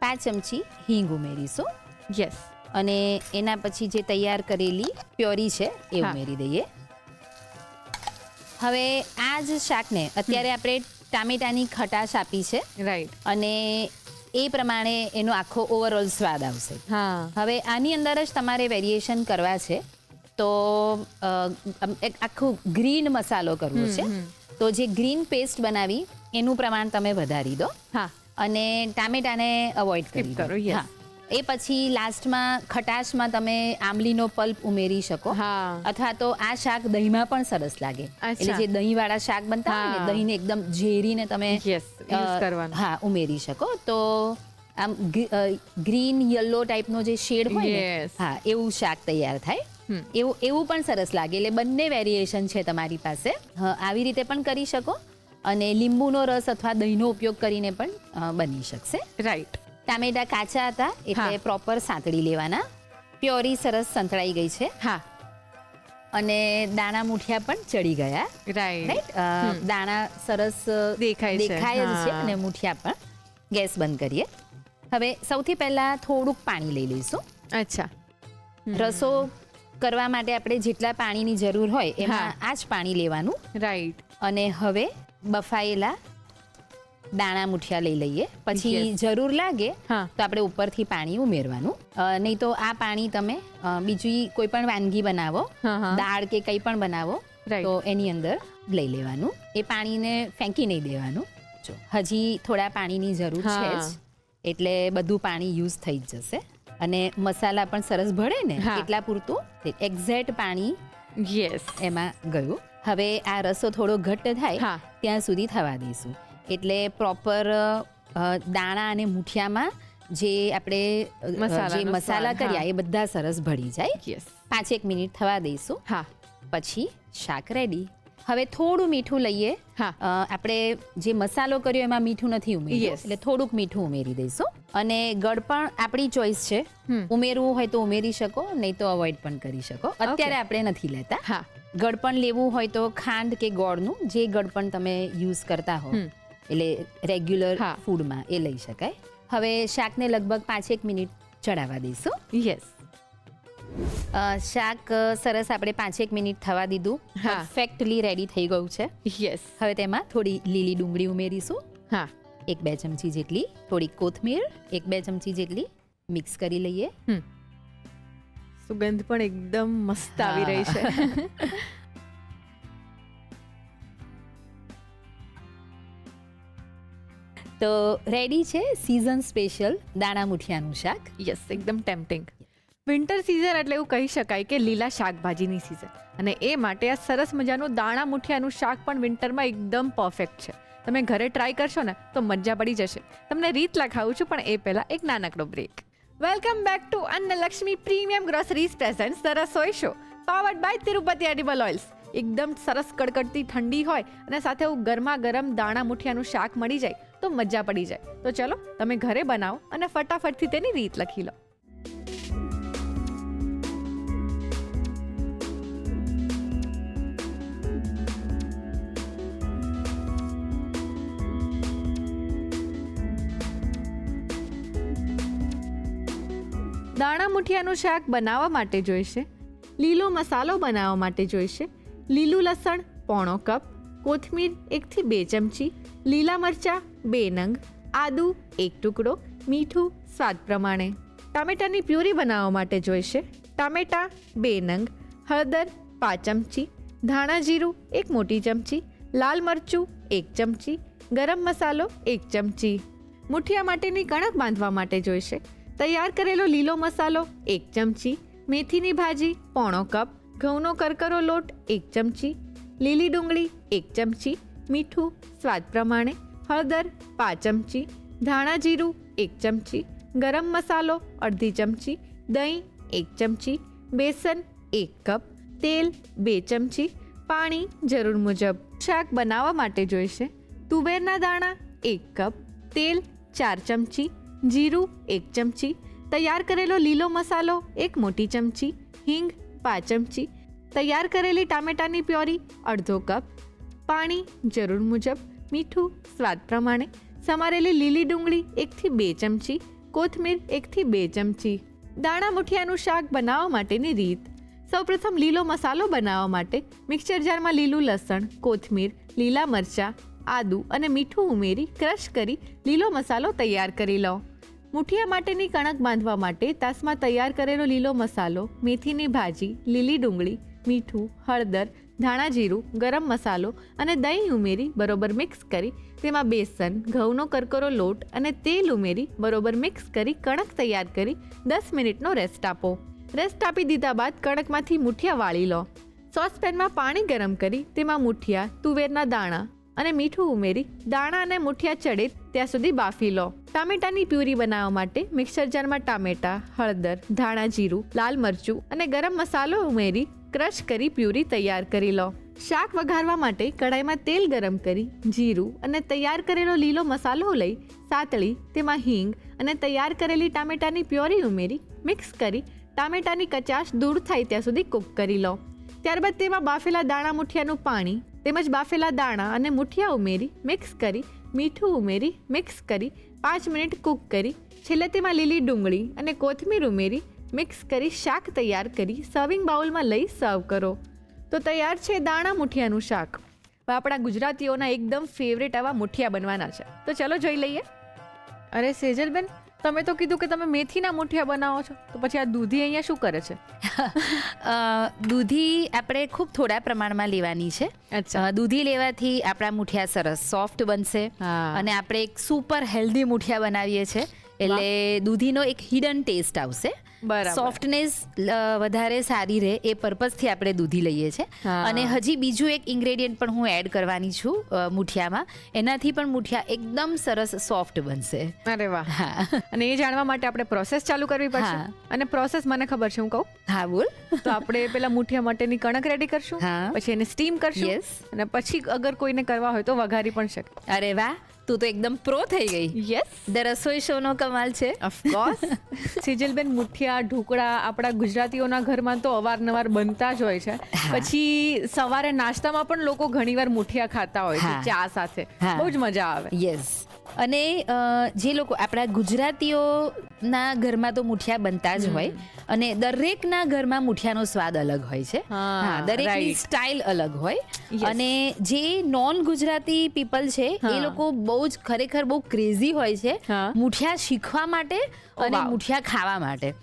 [SPEAKER 1] 5 ચમચી હિંગ ઉમેરીશું
[SPEAKER 2] યસ.
[SPEAKER 1] અને એના પછી જે તૈયાર કરેલી પ્યોરી છે એ
[SPEAKER 2] હા.
[SPEAKER 1] ઉમેરી દઈએ. હવે આ જ શાકને અત્યારે આપણે ટામેટાની ખટાશ આપી છે
[SPEAKER 2] રાઈટ.
[SPEAKER 1] અને એ પ્રમાણે એનો આખો ઓવરઓલ સ્વાદ આવશે.
[SPEAKER 2] હા.
[SPEAKER 1] હવે આની અંદર જ તમારે વેરિએશન કરવા છે તો એક આખું ગ્રીન મસાલો કરવો છે. તો જે ગ્રીન પેસ્ટ બનાવી એનું પ્રમાણ તમે વધારી દો
[SPEAKER 2] હા.
[SPEAKER 1] અને ટામેટાને અવોઇડ કરી
[SPEAKER 2] Skip
[SPEAKER 1] દો.
[SPEAKER 2] કરો, yes.
[SPEAKER 1] હા. એ પછી લાસ્ટમાં ખટાશમાં તમે આંબલીનો પલ્પ ઉમેરી શકો
[SPEAKER 2] હા.
[SPEAKER 1] અથવા તો આ શાક દહીંમાં પણ સરસ લાગે.
[SPEAKER 2] અચ્છા.
[SPEAKER 1] એટલે જે દહીંવાળા શાક બનતા હોય ને
[SPEAKER 2] હા.
[SPEAKER 1] દહીંને એકદમ ઝેરીને તમે
[SPEAKER 2] Yes, use કરવાનું.
[SPEAKER 1] હા ઉમેરી શકો તો આમ ગ્રીન યલો ટાઈપનો જે શેડ હોય ને
[SPEAKER 2] Yes.
[SPEAKER 1] હા એવું શાક તૈયાર થાય. એવું પણ સરસ લાગે. એટલે બંને વેરિએશન છે તમારી પાસે. આવી રીતે પણ કરી શકો અને લીંબુનો રસ અથવા દહીંનો ઉપયોગ કરીને પણ બની શકશે.
[SPEAKER 2] રાઈટ.
[SPEAKER 1] ટામેટા કાચા હતા એટલે
[SPEAKER 2] હા.
[SPEAKER 1] પ્રોપર સાંતળી લેવાના. પ્યોરી સરસ સંતળાઈ ગઈ છે
[SPEAKER 2] હા.
[SPEAKER 1] અને દાણા મુઠિયા પણ ચડી ગયા.
[SPEAKER 2] રાઈટ.
[SPEAKER 1] રાઈટ. દાણા સરસ
[SPEAKER 2] દેખાય છે.
[SPEAKER 1] દેખાય જ છે
[SPEAKER 2] હા.
[SPEAKER 1] અને મુઠિયા પણ. ગેસ બંધ કરીએ. હવે સૌથી પહેલા થોડુંક પાણી લઈ લઈશું.
[SPEAKER 2] અચ્છા.
[SPEAKER 1] રસો કરવા માટે આપણે જેટલા પાણીની જરૂર હોય એમાં આ જ પાણી લેવાનું.
[SPEAKER 2] રાઈટ.
[SPEAKER 1] અને હવે બફાયેલા દાણા મુઠિયા લઈ લઈએ. પછી
[SPEAKER 2] Yes.
[SPEAKER 1] જરૂર લાગે
[SPEAKER 2] હા.
[SPEAKER 1] તો આપણે ઉપરથી પાણી ઉમેરવાનું. નહીં તો આ પાણી તમે બીજી કોઈ પણ વાનગી બનાવો,
[SPEAKER 2] હા, હા.
[SPEAKER 1] દાળ કે કંઈ પણ બનાવો
[SPEAKER 2] Right.
[SPEAKER 1] તો એની અંદર લઈ લેવાનું. એ પાણીને ફેંકી નહીં દેવાનું. જો હજી થોડા પાણીની જરૂર છે
[SPEAKER 2] હા.
[SPEAKER 1] જ એટલે બધું પાણી યુઝ થઈ જ જશે. અને મસાલા પણ સરસ ભળે ને
[SPEAKER 2] હા.
[SPEAKER 1] એટલા પૂરતું એક્ઝેક્ટ પાણી
[SPEAKER 2] યસ.
[SPEAKER 1] એમાં ગયું. હવે આ રસો થોડો ઘટ્ટ થાય
[SPEAKER 2] હા.
[SPEAKER 1] ત્યાં સુધી થવા દઈશું. એટલે પ્રોપર દાણા અને મુઠિયામાં જે આપણે જે
[SPEAKER 2] મસાલાનો
[SPEAKER 1] મસાલા
[SPEAKER 2] સ્વાદ,
[SPEAKER 1] કર્યા
[SPEAKER 2] હા.
[SPEAKER 1] એ બધા સરસ ભળી જાય.
[SPEAKER 2] યસ
[SPEAKER 1] 5-1 મિનિટ થવા દઈશું.
[SPEAKER 2] હા
[SPEAKER 1] પછી શાક રેડી. હવે થોડું મીઠું લઈએ.
[SPEAKER 2] હા.
[SPEAKER 1] આપણે જે મસાલો કર્યો એમાં મીઠું નથી ઉમેર્યું,
[SPEAKER 2] Yes.
[SPEAKER 1] એટલે થોડુંક મીઠું ઉમેરી દઈશું. અને ગળપણ આપણી ચોઈસ છે, ઉમેરવું હોય તો ઉમેરી શકો, નહીં તો અવોઇડ પણ કરી શકો. અત્યારે આપણે નથી લેતા.
[SPEAKER 2] હા
[SPEAKER 1] ગળપણ લેવું હોય તો ખાંડ કે ગોળનું જે ગળપણ તમે યુઝ કરતા હો, એટલે રેગ્યુલર
[SPEAKER 2] હા.
[SPEAKER 1] ફૂડમાં એ લઈ શકાય. હવે શાકને લગભગ 5-1 મિનિટ ચડાવવા દઈશું.
[SPEAKER 2] યસ
[SPEAKER 1] શાક સરસ આપણે 5-1 મિનિટ થવા દીધું.
[SPEAKER 2] હા.
[SPEAKER 1] પરફેક્ટલી રેડી થઈ ગયું છે.
[SPEAKER 2] યસ
[SPEAKER 1] હવે તેમાં થોડી લીલી ડુંગળી ઉમેરીશું,
[SPEAKER 2] હા
[SPEAKER 1] 1-2 ચમચી જેટલી. થોડી કોથમીર 1-2 ચમચી જેટલી મિક્સ કરી લઈએ.
[SPEAKER 2] સુગંધ પણ એકદમ મસ્ત આવી રહી છે.
[SPEAKER 1] તો રેડી છે સીઝન સ્પેશિયલ દાણા મુઠિયાનું શાક.
[SPEAKER 2] યસ એકદમ ટેમ્પટિંગ. વિન્ટર સિઝન એટલે એવું કહી શકાય કે લીલા શાકભાજીની સિઝન, અને એ માટે આ સરસ મજાનું દાણા મુઠિયાનું શાક પણ વિન્ટરમાં એકદમ પરફેક્ટ છે. તમે ઘરે ટ્રાય કરશો ને તો મજા પડી જશે. તમને રીત લખાવું છું, પણ એ પહેલા એક નાનકડો break. Welcome back to Annalakshmi premium groceries presents the રસોઈ show, powered by Tirupati edible oils. એકદમ સરસ કડકડતી ઠંડી હોય અને સાથે ગરમા ગરમ દાણા મુઠિયાનું શાક મળી જાય તો મજા પડી જાય. તો ચલો તમે ઘરે બનાવો અને ફટાફટથી તેની રીત લખી લો. દાણા મુઠિયાનું શાક બનાવવા માટે જોઈશે લીલો મસાલો બનાવવા માટે જોઈશે લીલું લસણ 1/4 કપ, કોથમીર 1 થી 2 ચમચી, લીલા મરચાં 2 નંગ, આદુ 1 ટુકડો, મીઠું સ્વાદ પ્રમાણે. ટામેટાની પ્યુરી બનાવવા માટે જોઈશે ટામેટા 2 નંગ, હળદર 5 ચમચી, ધાણા જીરું 1 મોટી ચમચી, લાલ મરચું 1 ચમચી, ગરમ મસાલો 1 ચમચી. મુઠિયા માટેની કણક બાંધવા માટે જોઈશે તૈયાર કરેલો લીલો મસાલો 1 ચમચી, મેથીની ભાજી 1/4 કપ, ઘઉંનો કરકરો લોટ 1 ચમચી, લીલી ડુંગળી 1 ચમચી, મીઠું સ્વાદ પ્રમાણે, હળદર 5 ચમચી, ધાણા જીરું 1 ચમચી, ગરમ મસાલો અડધી ચમચી, દહીં 1 ચમચી, બેસન 1 કપ, તેલ 2 ચમચી, પાણી જરૂર મુજબ. શાક બનાવવા માટે જોઈશે તુવેરના દાણા 1 કપ, તેલ 4 ચમચી, જીરું 1 ચમચી, તૈયાર કરેલો લીલો મસાલો 1 મોટી ચમચી, હિંગ 5 ચમચી, તૈયાર કરેલી ટામેટાની પ્યોરી અડધો કપ, પાણી જરૂર મુજબ, મીઠું સ્વાદ પ્રમાણે, સમારેલી લીલી ડુંગળી 1 થી 2 ચમચી, કોથમીર 1 થી 2 ચમચી. દાણા મુઠિયાનું શાક બનાવવા માટેની રીત. સૌપ્રથમ લીલો મસાલો બનાવવા માટે મિક્સર જારમાં લીલું લસણ, કોથમીર, લીલા મરચાં, આદુ અને મીઠું ઉમેરી ક્રશ કરી લીલો મસાલો તૈયાર કરી લો. મુઠિયા માટેની કણક બાંધવા માટે તાસમાં તૈયાર કરેલો લીલો મસાલો, મેથીની ભાજી, લીલી ડુંગળી, મીઠું, હળદર, ધાણા જીરું, ગરમ મસાલો અને દહીં ઉમેરી બરોબર મિક્સ કરી તેમાં બેસન, ઘઉંનો કરકરો લોટ અને તેલ ઉમેરી બરોબર મિક્સ કરી કણક તૈયાર કરી 10 મિનિટનો રેસ્ટ આપો. રેસ્ટ આપી દીધા બાદ કણકમાંથી મુઠિયા વાળી લો. સોસપેનમાં પાણી ગરમ કરી તેમાં મુઠિયા, તુવેરના દાણા અને મીઠું ઉમેરી દાણા અને મુઠિયા ચડે ત્યાં સુધી બાફી લો. ટામેટાની પ્યુરી બનાવવા માટે મિક્સર જારમાં ટામેટા, હળદર, ધાણા જીરું, લાલ મરચું અને ગરમ મસાલો ઉમેરી ક્રશ કરી પ્યુરી તૈયાર કરી લો. શાક વઘારવા માટે કડાઈમાં તેલ ગરમ કરી જીરું અને તૈયાર કરેલો લીલો મસાલો લઈ સાતળી તેમાં હિંગ અને તૈયાર કરેલી ટામેટાની પ્યોરી ઉમેરી મિક્સ કરી ટામેટાની કચાશ દૂર થાય ત્યાં સુધી કૂક કરી લો. ત્યારબાદ તેમાં બાફેલા દાણા મુઠિયાનું પાણી તેમજ બાફેલા દાણા અને મુઠિયા ઉમેરી મિક્સ કરી મીઠું ઉમેરી મિક્સ કરી 5 મિનિટ કૂક કરી છેલ્લે તેમાં લીલી ડુંગળી અને કોથમીર ઉમેરી મિક્સ કરી શાક તૈયાર કરી સર્વિંગ બાઉલમાં લઈ સર્વ કરો. તો તૈયાર છે દાણા મુઠિયાનું શાક. હવે આપણા ગુજરાતીઓના એકદમ ફેવરેટ આવા મુઠિયા બનવાના છે, તો ચલો જોઈ લઈએ. અરે સેજલબેન, તમે તો કીધું કે તમે મેથીના મુઠિયા બનાવો છો, તો પછી આ દૂધી અહીંયા શું કરે છે?
[SPEAKER 1] દૂધી આપણે ખૂબ થોડા પ્રમાણમાં લેવાની છે.
[SPEAKER 2] અચ્છા.
[SPEAKER 1] દૂધી લેવાથી આપણા મુઠિયા સરસ સોફ્ટ બનશે
[SPEAKER 2] હા.
[SPEAKER 1] અને આપણે એક સુપર હેલ્ધી મુઠિયા બનાવીએ છીએ એટલે દૂધીનો એક હિડન ટેસ્ટ આવશે.
[SPEAKER 2] બરાબર.
[SPEAKER 1] સોફ્ટનેસ વધારે સારી રહે એ પર્પઝથી આપણે દૂધી લઈએ છીએ.
[SPEAKER 2] હા.
[SPEAKER 1] અને હજી બીજું એક ઇન્ગ્રેડિયન્ટ પણ હું એડ કરવાની છું મુઠિયામાં. એનાથી પણ મુઠિયા એકદમ સરસ સોફ્ટ બનશે.
[SPEAKER 2] અરે વાહ.
[SPEAKER 1] હા
[SPEAKER 2] અને એ જાણવા માટે આપણે પ્રોસેસ ચાલુ કરવી પડશે.
[SPEAKER 1] હા.
[SPEAKER 2] અને પ્રોસેસ મને ખબર છે, હું કહું
[SPEAKER 1] હા બોલ.
[SPEAKER 2] તો આપણે પેલા મુઠિયા માટેની કણક રેડી કરશું,
[SPEAKER 1] હા.
[SPEAKER 2] પછી એને સ્ટીમ કરશું,
[SPEAKER 1] Yes.
[SPEAKER 2] અને પછી અગર કોઈને કરવા હોય તો વઘારી પણ શકે.
[SPEAKER 1] અરે વાહ, તું તો એકદમ પ્રો થઈ ગઈ.
[SPEAKER 2] યસ,
[SPEAKER 1] ધ રસોઈ શો નો કમાલ છે.
[SPEAKER 2] ઓફકોર્સ. સિજલબેન, મુઠિયા ઢોકળા આપણા ગુજરાતીઓના ઘરમાં તો અવારનવાર બનતા જ હોય છે. પછી સવારે નાસ્તામાં પણ લોકો ઘણીવાર મુઠિયા ખાતા હોય છે
[SPEAKER 1] હા.
[SPEAKER 2] ચા સાથે.
[SPEAKER 1] હા.
[SPEAKER 2] બહુ જ મજા આવે.
[SPEAKER 1] યસ. અને જે લોકો આપણા ગુજરાતીઓના ઘરમાં તો મુઠિયા બનતા જ હોય, અને દરેકના ઘરમાં મુઠિયાનો સ્વાદ અલગ હોય છે.
[SPEAKER 2] હા,
[SPEAKER 1] હા, દરેકની
[SPEAKER 2] right.
[SPEAKER 1] સ્ટાઇલ અલગ હોય.
[SPEAKER 2] Yes.
[SPEAKER 1] અને જે નોન ગુજરાતી પીપલ છે એ
[SPEAKER 2] હા.
[SPEAKER 1] લોકો બહુ જ ખરેખર બહુ ક્રેઝી હોય છે
[SPEAKER 2] હા.
[SPEAKER 1] મુઠિયા શીખવા માટે અને
[SPEAKER 2] wow.
[SPEAKER 1] મુઠિયા ખાવા માટે.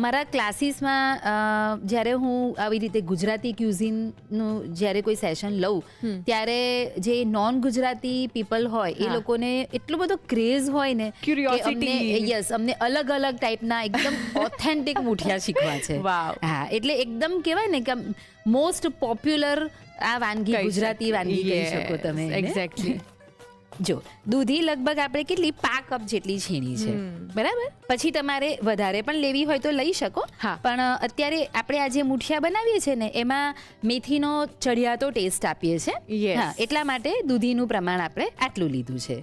[SPEAKER 1] મારા ક્લાસીસમાં જ્યારે હું આવી રીતે ગુજરાતી ક્યુઝિનનું જ્યારે કોઈ સેશન લઉં ત્યારે જે નોન ગુજરાતી પીપલ હોય એ
[SPEAKER 2] હા.
[SPEAKER 1] લોકોને એટલો બધો ક્રેઝ હોય ને કે
[SPEAKER 2] Curiosity.
[SPEAKER 1] અમને અલગ અલગ ટાઈપના એકદમ ઓથેન્ટિક મુઠિયા શીખવા છે.
[SPEAKER 2] Wow.
[SPEAKER 1] હા, એટલે એકદમ કહેવાય ને કે મોસ્ટ પોપ્યુલર આ વાનગી ગુજરાતી વાનગી કહી શકો તમે એને.
[SPEAKER 2] એક્ઝેક્ટલી.
[SPEAKER 1] જો દૂધી લગભગ આપણે કેટલી 5 કપ જેટલી છીણી છે, બરાબર. પછી તમારે વધારે પણ લેવી હોય તો લઈ શકો.
[SPEAKER 2] હા.
[SPEAKER 1] પણ અત્યારે આપણે આ જે મુઠિયા બનાવીએ છીએ ને એમાં મેથીનો ચડિયાતો ટેસ્ટ આપીએ છીએ.
[SPEAKER 2] Yes.
[SPEAKER 1] હા, એટલા માટે દૂધીનું પ્રમાણ આપણે આટલું લીધું છે.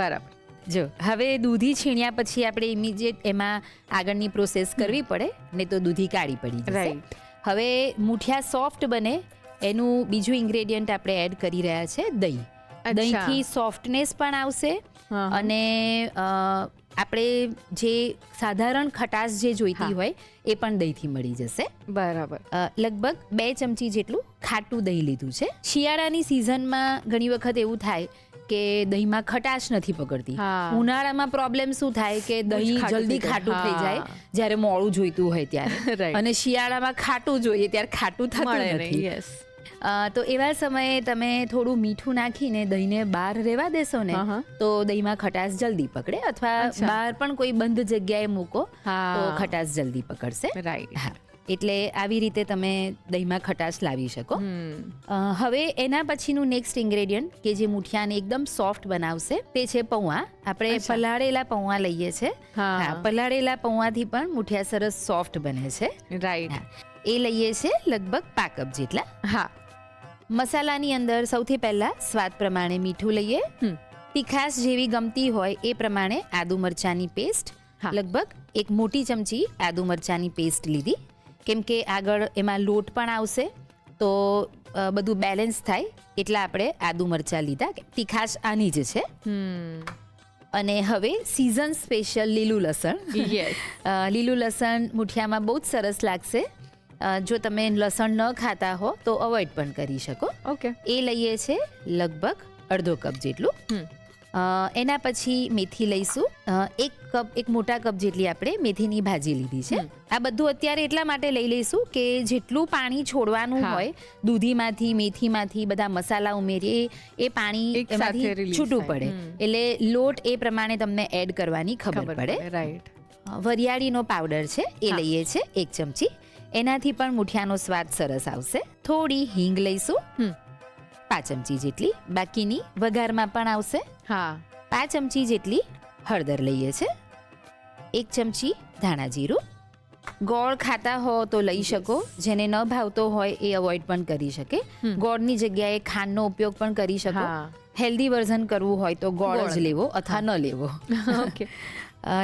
[SPEAKER 2] બરાબર.
[SPEAKER 1] જો હવે દૂધી છીણ્યા પછી આપણે ઇમિડિયેટ એમાં આગળની પ્રોસેસ કરવી પડે, ને તો દૂધી કાળી પડી જશે.
[SPEAKER 2] Right.
[SPEAKER 1] હવે મુઠિયા સોફ્ટ બને એનું બીજું ઇન્ગ્રેડિયન્ટ આપણે એડ કરી રહ્યા છે દહીં.
[SPEAKER 2] અચ્છા.
[SPEAKER 1] દહીંથી સોફ્ટનેસ પણ આવશે
[SPEAKER 2] હા.
[SPEAKER 1] અને આપણે જે સાધારણ ખટાશ જે જોઈતી
[SPEAKER 2] હા.
[SPEAKER 1] હોય એ પણ દહીંથી મળી જશે.
[SPEAKER 2] બરાબર.
[SPEAKER 1] લગભગ 2 ચમચી જેટલું ખાટું દહીં લીધું છે. શિયાળાની સિઝનમાં ઘણી વખત એવું થાય કે દહીંમાં ખટાશ નથી પકડતી.
[SPEAKER 2] હા.
[SPEAKER 1] ઉનાળામાં પ્રોબ્લેમ શું થાય કે દહીં
[SPEAKER 2] ખાટું
[SPEAKER 1] જલ્દી
[SPEAKER 2] થઈ જાય.
[SPEAKER 1] ખાટું થઈ જાય
[SPEAKER 2] હા.
[SPEAKER 1] જ્યારે મોડું જોઈતું હોય ત્યારે.
[SPEAKER 2] Right.
[SPEAKER 1] અને શિયાળામાં ખાટું જોઈએ ત્યારે ખાટું થતું
[SPEAKER 2] મળે
[SPEAKER 1] નથી.
[SPEAKER 2] નહીં. યસ.
[SPEAKER 1] તો એવા સમયે તમે થોડું મીઠું નાખીને દહીંને બહાર રહેવા દેશો ને
[SPEAKER 2] હા, હા.
[SPEAKER 1] તો દહીંમાં ખટાશ જલ્દી પકડે, અથવા
[SPEAKER 2] અચ્છા.
[SPEAKER 1] બહાર પણ કોઈ બંધ જગ્યાએ મૂકો
[SPEAKER 2] હા.
[SPEAKER 1] તો ખટાશ જલ્દી પકડશે.
[SPEAKER 2] રાઈટ.
[SPEAKER 1] હા, એટલે આવી રીતે તમે દહીંમાં ખટાશ લાવી શકો. હવે એના પછીનું નેક્સ્ટ ઇન્ગ્રેડિયન્ટ કે જે મુઠિયાને એકદમ સોફ્ટ બનાવશે તે છે પૌવા. આપણે
[SPEAKER 2] અચ્છા.
[SPEAKER 1] પલાળેલા પૌવા લઈએ છીએ.
[SPEAKER 2] હા.
[SPEAKER 1] હા, પલાળેલા પૌવાથી પણ મુઠિયા સરસ સોફ્ટ બને છે.
[SPEAKER 2] રાઈટ.
[SPEAKER 1] હા, એ લઈએ છીએ લગભગ 5 કપ જેટલા.
[SPEAKER 2] હા.
[SPEAKER 1] મસાલાની અંદર સૌથી પહેલા સ્વાદ પ્રમાણે મીઠું લઈએ. તીખાશ જેવી ગમતી હોય એ પ્રમાણે આદુ મરચાની પેસ્ટ.
[SPEAKER 2] હા.
[SPEAKER 1] લગભગ 1 મોટી ચમચી આદુ મરચાની પેસ્ટ લીધી, કેમ કે આગળ એમાં લોટ પણ આવશે તો બધું બેલેન્સ થાય એટલા આપણે આદુ મરચાં લીધા. તીખાશ આની જ છે. અને હવે સિઝન સ્પેશિયલ લીલું લસણ.
[SPEAKER 2] યસ.
[SPEAKER 1] લીલું લસણ મુઠિયામાં બહુ જ સરસ લાગશે. જો તમે લસણ ન ખાતા હો તો અવોઇડ પણ કરી શકો.
[SPEAKER 2] ઓકે.
[SPEAKER 1] એ લઈએ છે લગભગ અડધો કપ જેટલું. એના પછી મેથી લઈશું. 1 મોટા કપ જેટલી આપણે મેથીની ભાજી લીધી છે. આ બધું અત્યારે એટલા માટે લઈ લઈશું કે જેટલું પાણી છોડવાનું
[SPEAKER 2] હા.
[SPEAKER 1] હોય દૂધીમાંથી, મેથીમાંથી, બધા મસાલા ઉમેરીએ એ પાણી
[SPEAKER 2] એક સાથે
[SPEAKER 1] એમાંથી
[SPEAKER 2] release
[SPEAKER 1] છૂટું
[SPEAKER 2] થાય.
[SPEAKER 1] પડે. એટલે લોટ એ પ્રમાણે તમને એડ કરવાની ખબર પડે.
[SPEAKER 2] રાઈટ.
[SPEAKER 1] વરિયાળીનો પાવડર છે એ
[SPEAKER 2] હા.
[SPEAKER 1] લઈએ છે 1 ચમચી. એનાથી પણ મુઠિયાનો સ્વાદ સરસ આવશે. થોડી હિંગ લઈશું 5 ચમચી જેટલી, બાકીની વઘારમાં પણ આવશે.
[SPEAKER 2] હા.
[SPEAKER 1] 5 ચમચી જેટલી હળદર લઈએ છે. 1 ચમચી ધાણા જીરું. ગોળ ખાતા હો તો લઈ શકો, જેને ન ભાવતો હોય એ અવોઇડ પણ કરી શકે. ગોળની જગ્યાએ ખાંડનો ઉપયોગ પણ કરી શકો.
[SPEAKER 2] હા.
[SPEAKER 1] હેલ્ધી વર્ઝન કરવું હોય તો ગોળ જ
[SPEAKER 2] ગોળ.
[SPEAKER 1] લેવો અથવા ન લેવો.
[SPEAKER 2] ઓકે.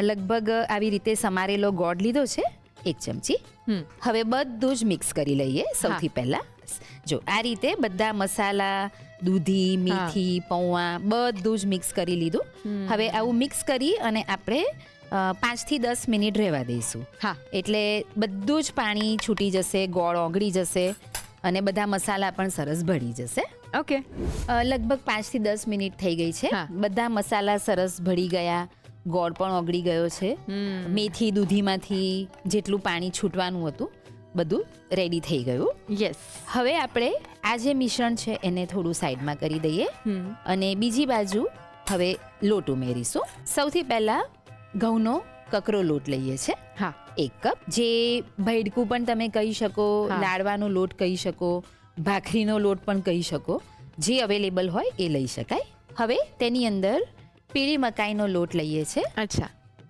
[SPEAKER 1] લગભગ આવી રીતે સમારેલો ગોળ લીધો છે 1 ચમચી. હવે બધું જ મિક્સ કરી લઈએ સૌથી પહેલા. જો આ રીતે બધા મસાલા, દૂધી, મેથી, પૌવા બધું જ મિક્સ કરી લીધું. હવે આવું મિક્સ કરી અને આપણે 5 થી 10 મિનિટ રહેવા દઈશું.
[SPEAKER 2] હા.
[SPEAKER 1] એટલે બધું જ પાણી છૂટી જશે, ગોળ ઓગળી જશે અને બધા મસાલા પણ સરસ ભળી જશે.
[SPEAKER 2] ઓકે.
[SPEAKER 1] લગભગ 5 થી 10 મિનિટ થઈ ગઈ છે.
[SPEAKER 2] હા.
[SPEAKER 1] બધા મસાલા સરસ ભળી ગયા, ગોળ પણ ઓગળી ગયો છે. મેથી, દૂધીમાંથી જેટલું પાણી છૂટવાનું હતું બધું રેડી થઈ ગયું.
[SPEAKER 2] યસ.
[SPEAKER 1] હવે આપણે આ જે મિશ્રણ છે એને થોડું સાઈડમાં કરી દઈએ અને બીજી બાજુ હવે લોટ ઉમેરીશું. સૌથી પહેલા ઘઉંનો કકરો લોટ લઈએ છે,
[SPEAKER 2] હા
[SPEAKER 1] 1 કપ. જે ભૈડકું પણ તમે કહી શકો,
[SPEAKER 2] હા.
[SPEAKER 1] લાડવાનો લોટ કહી શકો, ભાખરીનો લોટ પણ કહી શકો, જે અવેલેબલ હોય એ લઈ શકાય. હવે તેની અંદર પીળી મકાઈનો લોટ લઈએ છે,
[SPEAKER 2] અચ્છા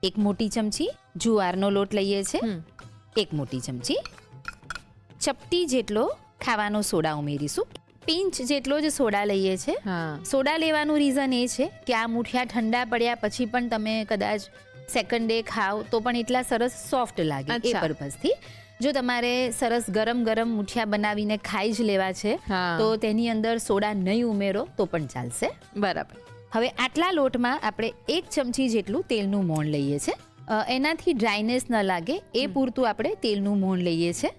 [SPEAKER 1] 1 મોટી ચમચી. જુવારનો લોટ લઈએ છે,
[SPEAKER 2] હમ
[SPEAKER 1] 1 મોટી ચમચી. ચપટી જેટલો ખાવાનો સોડા ઉમેરીશું. પિંચ જેટલો જ સોડા લઈએ છે.
[SPEAKER 2] હા
[SPEAKER 1] સોડા લેવાનું રીઝન એ છે કે આ મુઠિયા ઠંડા પડ્યા પછી પણ તમે કદાચ સેકન્ડ ડે ખાઓ તો પણ એટલા સરસ સોફ્ટ લાગે, એ
[SPEAKER 2] અચ્છા.
[SPEAKER 1] પર્પઝથી. જો તમારે સરસ ગરમ ગરમ મુઠિયા બનાવીને ખાઈ જ લેવા છે
[SPEAKER 2] હા.
[SPEAKER 1] તો તેની અંદર સોડા નહીં ઉમેરો તો પણ ચાલશે.
[SPEAKER 2] બરાબર.
[SPEAKER 1] હવે આટલા લોટમાં આપણે 1 ચમચી જેટલું તેલનું મોણ લઈએ છે. એનાથી ડ્રાયનેસ ન લાગે એ પૂરતું આપણે તેલનું મોણ લઈએ છે.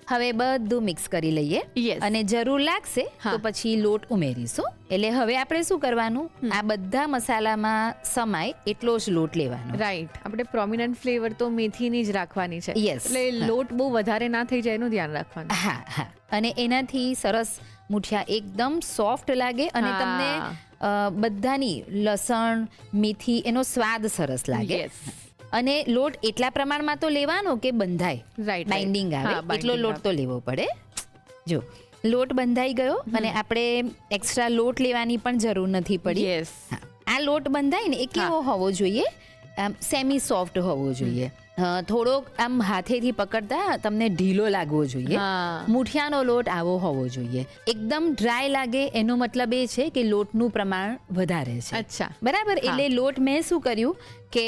[SPEAKER 1] હવે બધું મિક્સ કરી લઈએ
[SPEAKER 2] Yes.
[SPEAKER 1] અને જરૂર લાગશે
[SPEAKER 2] હા.
[SPEAKER 1] તો પછી લોટ ઉમેરીશું. એટલે હવે આપણે શું કરવાનું, આ બધા મસાલામાં સમાય એટલો જ લોટ લેવાનો.
[SPEAKER 2] રાઈટ. આપણે પ્રોમિનન્ટ ફ્લેવર તો મેથીની જ રાખવાની છે.
[SPEAKER 1] Yes.
[SPEAKER 2] એટલે લોટ બહુ વધારે ના થઈ જાય એનું ધ્યાન રાખવાનું.
[SPEAKER 1] હા હા. અને એનાથી સરસ મુઠિયા એકદમ સોફ્ટ લાગે અને
[SPEAKER 2] હા.
[SPEAKER 1] તમને બધાની લસણ મેથી એનો સ્વાદ સરસ લાગે.
[SPEAKER 2] Yes.
[SPEAKER 1] અને લોટ એટલા પ્રમાણમાં તો લેવાનો કે બંધાય,
[SPEAKER 2] Right,
[SPEAKER 1] બાઇન્ડિંગ
[SPEAKER 2] right.
[SPEAKER 1] આવે
[SPEAKER 2] હા, binding
[SPEAKER 1] એટલો લોટ તો લેવો પડે. જો લોટ બંધાઈ ગયો અને આપણે એક્સ્ટ્રા લોટ લેવાની પણ જરૂર નથી પડી.
[SPEAKER 2] Yes.
[SPEAKER 1] હા. આ લોટ બંધાય ને એ કેવો હોવો જોઈએ, આમ સેમી સોફ્ટ હોવો જોઈએ. થોડોક આમ હાથેથી પકડતા તમને ઢીલો લાગવો જોઈએ.
[SPEAKER 2] હા.
[SPEAKER 1] મુઠિયાનો લોટ આવો હોવો જોઈએ. એકદમ ડ્રાય લાગે એનો મતલબ એ છે કે લોટનું પ્રમાણ વધારે છે.
[SPEAKER 2] અચ્છા.
[SPEAKER 1] બરાબર. એટલે લોટ મેં શું કર્યું કે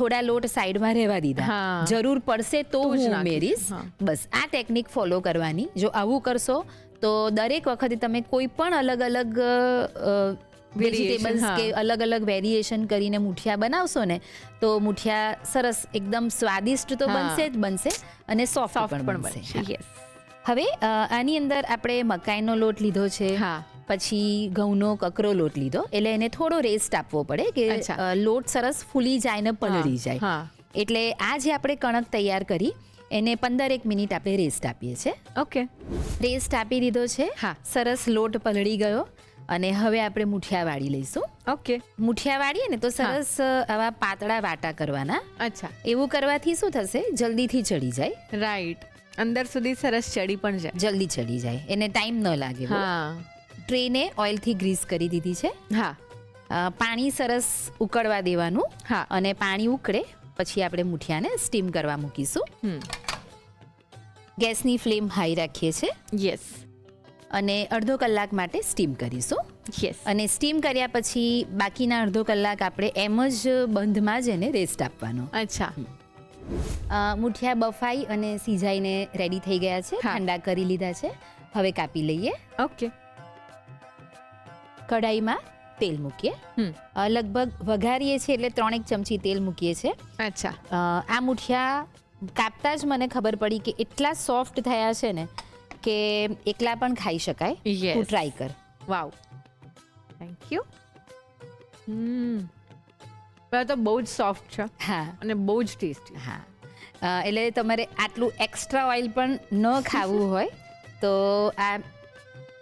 [SPEAKER 1] થોડા લોટ સાઈડમાં રહેવા દીધા.
[SPEAKER 2] હા.
[SPEAKER 1] જરૂર પડશે તો
[SPEAKER 2] તો જ
[SPEAKER 1] હું
[SPEAKER 2] નાખીશ.
[SPEAKER 1] ઉમેરીશ.
[SPEAKER 2] હા.
[SPEAKER 1] બસ આ ટેકનિક ફોલો કરવાની. જો આવું કરશો તો દરેક વખતે તમે કોઈ પણ અલગ અલગ વેજીટેબલ્સ
[SPEAKER 2] હા.
[SPEAKER 1] કે અલગ અલગ વેરિએશન કરીને મુઠિયા બનાવશો ને તો મુઠિયા સરસ એકદમ સ્વાદિષ્ટ તો
[SPEAKER 2] હા.
[SPEAKER 1] બનશે જ બનશે અને સોફ્ટ
[SPEAKER 2] સોફ્ટ
[SPEAKER 1] પણ
[SPEAKER 2] પણ
[SPEAKER 1] બનશે.
[SPEAKER 2] બનશે.
[SPEAKER 1] હા.
[SPEAKER 2] યસ.
[SPEAKER 1] હવે આની અંદર આપણે મકાઈનો લોટ લીધો છે,
[SPEAKER 2] હા.
[SPEAKER 1] પછી ઘઉંનો કકરો લોટ લીધો, એટલે એને થોડો રેસ્ટ આપવો પડે કે
[SPEAKER 2] અચ્છા.
[SPEAKER 1] લોટ સરસ ફૂલી જાય ને પલળી જાય.
[SPEAKER 2] હા.
[SPEAKER 1] એટલે આ જે આપણે કણક તૈયાર કરી એને 15 મિનિટ આપણે રેસ્ટ આપીએ છીએ.
[SPEAKER 2] ઓકે.
[SPEAKER 1] રેસ્ટ આપી દીધો છે.
[SPEAKER 2] હા.
[SPEAKER 1] સરસ લોટ પલળી ગયો અને હવે આપણે મુઠિયા વાળી લઈશું.
[SPEAKER 2] ઓકે.
[SPEAKER 1] મુઠિયા વાળીએ ને તો સરસ આવા પાતળા વાટા કરવાના.
[SPEAKER 2] અચ્છા.
[SPEAKER 1] એવું કરવાથી શું થશે, જલ્દીથી ચડી જાય,
[SPEAKER 2] રાઈટ. અંદર સુધી સરસ ચડી પણ જાય.
[SPEAKER 1] જલ્દી ચડી જાય, એને ટાઈમ ન લાગે. બહુ.
[SPEAKER 2] હા.
[SPEAKER 1] ટ્રેને ઓઇલથી ગ્રીસ કરી દીધી છે.
[SPEAKER 2] હા.
[SPEAKER 1] પાણી સરસ ઉકળવા દેવાનું
[SPEAKER 2] હા.
[SPEAKER 1] અને પાણી ઉકળે પછી આપણે મુઠિયાને સ્ટીમ કરવા મૂકીશું.
[SPEAKER 2] હમ.
[SPEAKER 1] ગેસની ફ્લેમ હાઈ રાખીએ છીએ
[SPEAKER 2] યસ.
[SPEAKER 1] અને અડધો કલાક માટે સ્ટીમ કરીશું.
[SPEAKER 2] યસ.
[SPEAKER 1] અને સ્ટીમ કર્યા પછી બાકીના અડધો કલાક આપણે એમ જ બંધમાં જ એને રેસ્ટ આપવાનો.
[SPEAKER 2] અચ્છા.
[SPEAKER 1] મુઠિયા બફાઈ અને સિઝાઈને રેડી થઈ ગયા છે.
[SPEAKER 2] હા.
[SPEAKER 1] ઠંડા કરી લીધા છે. હવે કાપી લઈએ.
[SPEAKER 2] ઓકે.
[SPEAKER 1] કઢાઈમાં તેલ મૂકીએ.
[SPEAKER 2] હમ.
[SPEAKER 1] લગભગ વઘારીએ છીએ એટલે 3 ચમચી તેલ મૂકીએ છીએ.
[SPEAKER 2] અચ્છા.
[SPEAKER 1] આ મુઠિયા કાપતા જ મને ખબર પડી કે એટલા સોફ્ટ થયા છે ને કે એકલા પણ ખાઈ શકાય.
[SPEAKER 2] Yes.
[SPEAKER 1] તું ટ્રાય કર.
[SPEAKER 2] વાવ. Thank you. પણ તો બહુ જ સોફ્ટ છે
[SPEAKER 1] હા
[SPEAKER 2] અને બહુ જ ટેસ્ટી.
[SPEAKER 1] હા. એટલે તમારે આટલું એક્સ્ટ્રા ઓઇલ પણ ન ખાવું હોય તો આ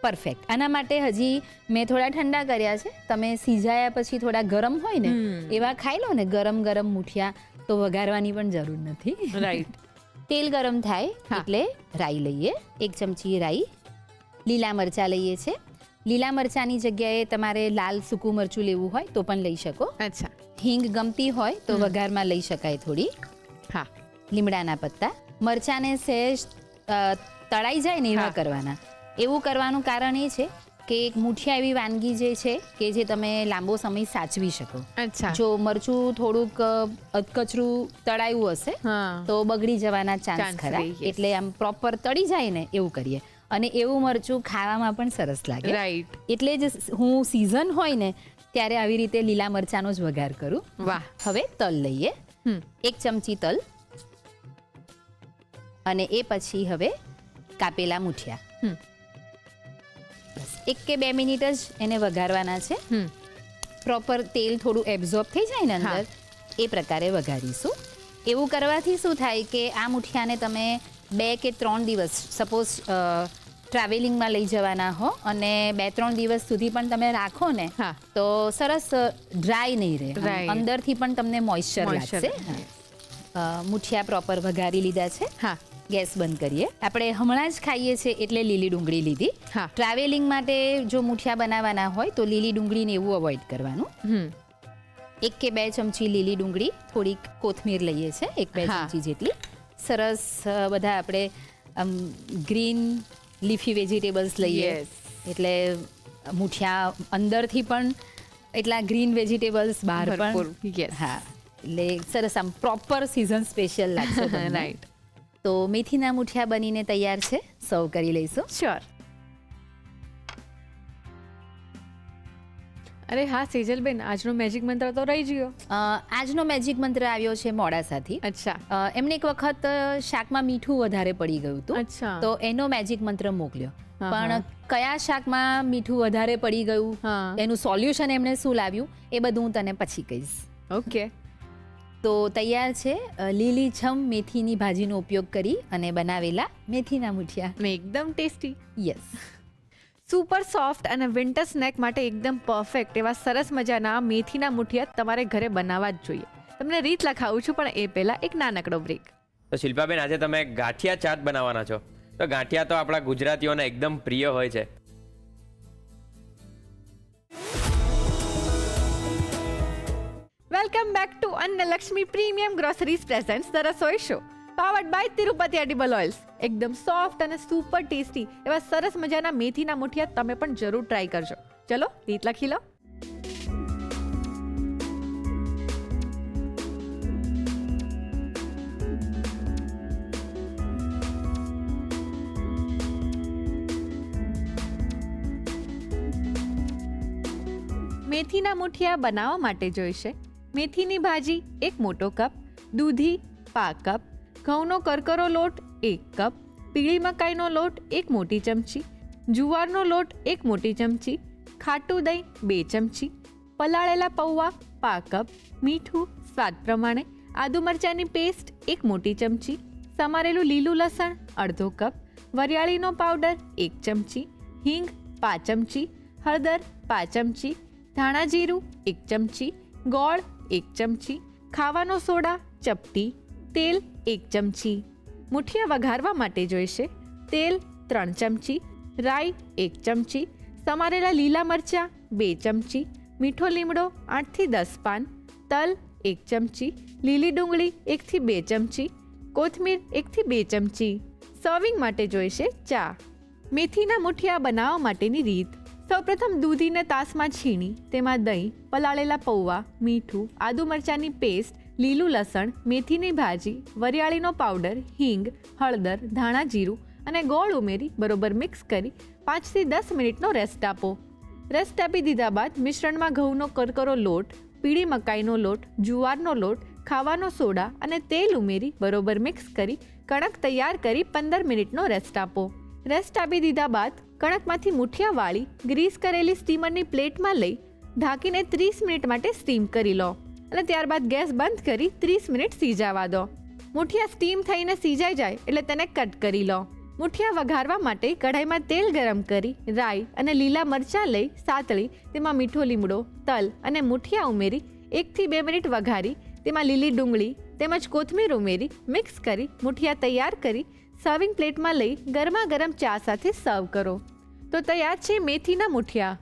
[SPEAKER 1] પરફેક્ટ. આના માટે હજી મેં થોડા ઠંડા કર્યા છે. તમે સિઝાયા પછી થોડા ગરમ હોય ને એવા ખાઈ લો ને ગરમ ગરમ મુઠિયા તો વઘારવાની પણ જરૂર નથી.
[SPEAKER 2] રાઈટ.
[SPEAKER 1] તેલ ગરમ થાય
[SPEAKER 2] હા.
[SPEAKER 1] એટલે રાઈ લઈએ. 1 ચમચી રાઈ. લીલા મરચાં લઈએ છે. લીલા મરચાંની જગ્યાએ તમારે લાલ સૂકું મરચું લેવું હોય તો પણ લઈ શકો.
[SPEAKER 2] અચ્છા.
[SPEAKER 1] હિંગ ગમતી હોય તો વઘારમાં લઈ શકાય થોડી.
[SPEAKER 2] હા.
[SPEAKER 1] લીમડાના પત્તા. મરચાંને સહેજ તળાઈ જાય ને એવા
[SPEAKER 2] હા.
[SPEAKER 1] કરવાના. એવું કરવાનું કારણ એ છે કે એક મુઠિયા એવી વાનગી જે છે કે જે તમે લાંબો સમય સાચવી શકો.
[SPEAKER 2] અચ્છા.
[SPEAKER 1] જો મરચું થોડુંક અધકચરું તળાયું હશે
[SPEAKER 2] હા.
[SPEAKER 1] તો બગડી જવાના ચાન્સ
[SPEAKER 2] Chance
[SPEAKER 1] ખરા.
[SPEAKER 2] રહે, yes.
[SPEAKER 1] એટલે આમ પ્રોપર તળી જાય ને એવું કરીએ. અને એવું મરચું ખાવામાં પણ સરસ લાગે.
[SPEAKER 2] રાઈટ.
[SPEAKER 1] એટલે જ હું સિઝન હોય ને ત્યારે આવી રીતે લીલા મરચાંનો જ વઘાર કરું.
[SPEAKER 2] વાહ.
[SPEAKER 1] હવે તલ લઈએ.
[SPEAKER 2] હમ.
[SPEAKER 1] 1 ચમચી તલ. અને એ પછી હવે કાપેલા મુઠિયા.
[SPEAKER 2] હમ.
[SPEAKER 1] બસ 1 કે 2 મિનિટ જ એને વઘારવાના છે.
[SPEAKER 2] હમ.
[SPEAKER 1] પ્રોપર તેલ થોડું એબ્ઝોર્બ થઈ જાય ને અંદર એ પ્રકારે વઘારીશું. એવું કરવાથી શું થાય કે આ મુઠિયાને તમે 2 કે 3 દિવસ સપોઝ ટ્રાવેલિંગમાં લઈ જવાના હો અને 2-3 દિવસ સુધી પણ તમે રાખો ને
[SPEAKER 2] હા.
[SPEAKER 1] તો સરસ ડ્રાય નહીં રહે.
[SPEAKER 2] Right.
[SPEAKER 1] અંદરથી પણ તમને મોઇશ્ચર
[SPEAKER 2] Moisture
[SPEAKER 1] લાગશે.
[SPEAKER 2] રહે.
[SPEAKER 1] મુઠિયા પ્રોપર વઘારી લીધા છે.
[SPEAKER 2] હા
[SPEAKER 1] ગેસ બંધ કરીએ. આપણે હમણાં જ ખાઈએ છીએ એટલે લીલી ડુંગળી લીધી.
[SPEAKER 2] હા.
[SPEAKER 1] ટ્રાવેલિંગ માટે જો મુઠિયા બનાવવાના હોય તો લીલી ડુંગળીને એવું અવોઇડ કરવાનું. 1 કે 2 ચમચી લીલી ડુંગળી, થોડીક કોથમીર લઈએ છે 1-2
[SPEAKER 2] હા.
[SPEAKER 1] ચમચી જેટલી. સરસ બધા આપણે ગ્રીન લીફી વેજીટેબલ્સ લઈએ.
[SPEAKER 2] Yes.
[SPEAKER 1] એટલે મુઠિયા અંદરથી પણ એટલા ગ્રીન વેજીટેબલ્સ બહાર
[SPEAKER 2] ભરપૂર.
[SPEAKER 1] પણ.
[SPEAKER 2] Yes.
[SPEAKER 1] હા, એટલે સરસ આમ પ્રોપર સિઝન સ્પેશિયલ લાગશે તમને.
[SPEAKER 2] રાઈટ.
[SPEAKER 1] તો મેથીના મુઠિયા બનીને તૈયાર છે, સર્વ કરી લઈશું.
[SPEAKER 2] શ્યોર. અરે હા સેજલબેન, આજનો મેજિક મંત્ર તો રહી ગયો.
[SPEAKER 1] આજનો મેજિક મંત્ર આવ્યો છે મોડાસાથી.
[SPEAKER 2] અચ્છા.
[SPEAKER 1] એમને એક વખત શાકમાં મીઠું વધારે પડી ગયું હતું,
[SPEAKER 2] અચ્છા.
[SPEAKER 1] તો એનો મેજિક મંત્ર મોકલ્યો.
[SPEAKER 2] હા,
[SPEAKER 1] પણ કયા શાકમાં મીઠું વધારે પડી ગયું,
[SPEAKER 2] હા.
[SPEAKER 1] એનું સોલ્યુશન એમણે શું લાવ્યું એ બધું હું તને પછી કહીશ.
[SPEAKER 2] ઓકે.
[SPEAKER 1] તો તૈયાર છે લીલી છમ મેથીની ભાજીનો ઉપયોગ કરી અને બનાવેલા મેથીના મુઠિયા.
[SPEAKER 2] ને એકદમ ટેસ્ટી,
[SPEAKER 1] યસ.
[SPEAKER 2] સુપર સોફ્ટ અને વિન્ટર સ્નેક માટે એકદમ પરફેક્ટ એવા સરસ મજાના મેથીના મુઠિયા તમારે ઘરે બનાવવા જ જોઈએ. તમને રીત લખાવું છું, પણ એ પહેલા એક નાનકડો બ્રેક.
[SPEAKER 4] તો શિલ્પાબેન, આજે તમે ગાંઠિયા ચાટ બનાવવાના છો. તો ગાંઠિયા તો આપણા ગુજરાતીઓના એકદમ પ્રિય હોય છે.
[SPEAKER 2] Welcome back to Annalakshmi premium groceries presents the રસોઈ show, powered by Tirupati edible oils. એકદમ સોફ્ટ અને સુપર ટેસ્ટી એવા સરસ મજાના મેથીના મુઠિયા તમે પણ જરૂર ટ્રાય કરજો. ચલો રીત લખી લો. મેથીના મુઠિયા બનાવવા માટે જોઈશે મેથીની ભાજી 1 મોટો કપ, દૂધી પા કપ, ઘઉંનો કરકરો લોટ 1 કપ, પીળી મકાઈનો લોટ 1 મોટી ચમચી, જુવારનો લોટ 1 મોટી ચમચી, ખાટું દહીં 2 ચમચી, પલાળેલા પૌવા પા કપ, મીઠું સ્વાદ પ્રમાણે, આદુ મરચાંની પેસ્ટ 1 મોટી ચમચી, સમારેલું લીલું લસણ અડધો કપ, વરિયાળીનો પાવડર 1 ચમચી, હિંગ 5 ચમચી, હળદર 5 ચમચી, ધાણા જીરું 1 ચમચી, ગોળ 1 ચમચી, ખાવાનો સોડા ચપટી, તેલ 1 ચમચી. મુઠિયા વઘારવા માટે જોઈશે તેલ 3 ચમચી, રાઈ 1 ચમચી, સમારેલા લીલા મરચાં 2 ચમચી, મીઠો લીમડો 8 થી 10 પાન, તલ 1 ચમચી, લીલી ડુંગળી 1 થી 2 ચમચી, કોથમીર 1 થી 2 ચમચી. સર્વિંગ માટે જોઈશે ચા. મેથીના મુઠિયા બનાવવા માટેની રીત. સૌપ્રથમ દૂધીને તાસમાં છીણી તેમાં દહીં, પલાળેલા પૌવા, મીઠું, આદુ મરચાંની પેસ્ટ, લીલું લસણ, મેથીની ભાજી, વરિયાળીનો પાવડર, હિંગ, હળદર, ધાણા જીરું અને ગોળ ઉમેરી બરોબર મિક્સ કરી 5 થી 10 મિનિટનો રેસ્ટ આપો. રેસ્ટ આપી દીધા બાદ મિશ્રણમાં ઘઉંનો કરકરો લોટ, પીળી મકાઈનો લોટ, જુવારનો લોટ, ખાવાનો સોડા અને તેલ ઉમેરી બરોબર મિક્સ કરી કણક તૈયાર કરી 15 મિનિટનો રેસ્ટ આપો. રેસ્ટ આપી દીધા બાદ કણકમાંથી મુઠિયા વાળી ગ્રીસ કરેલી સ્ટીમરની પ્લેટમાં લઈ ઢાંકીને 30 મિનિટ માટે સ્ટીમ કરી લો અને ત્યારબાદ ગેસ બંધ કરી 30 મિનિટ સીજાવા દો. મુઠિયા સ્ટીમ થઈને સીજાઈ જાય એટલે તેને કટ કરી લો. મુઠિયા વઘારવા માટે કઢાઈમાં તેલ ગરમ કરી રાઈ અને લીલા મરચાં લઈ સાતળી તેમાં મીઠો લીમડો, તલ અને મુઠિયા ઉમેરી 1 થી 2 મિનિટ વઘારી તેમાં લીલી ડુંગળી તેમજ કોથમીર ઉમેરી મિક્સ કરી મુઠિયા તૈયાર કરી સર્વિંગ પ્લેટમાં લઈ ગરમા ગરમ ચા સાથે સર્વ કરો. તો તૈયાર છે મેથીના મુઠિયા.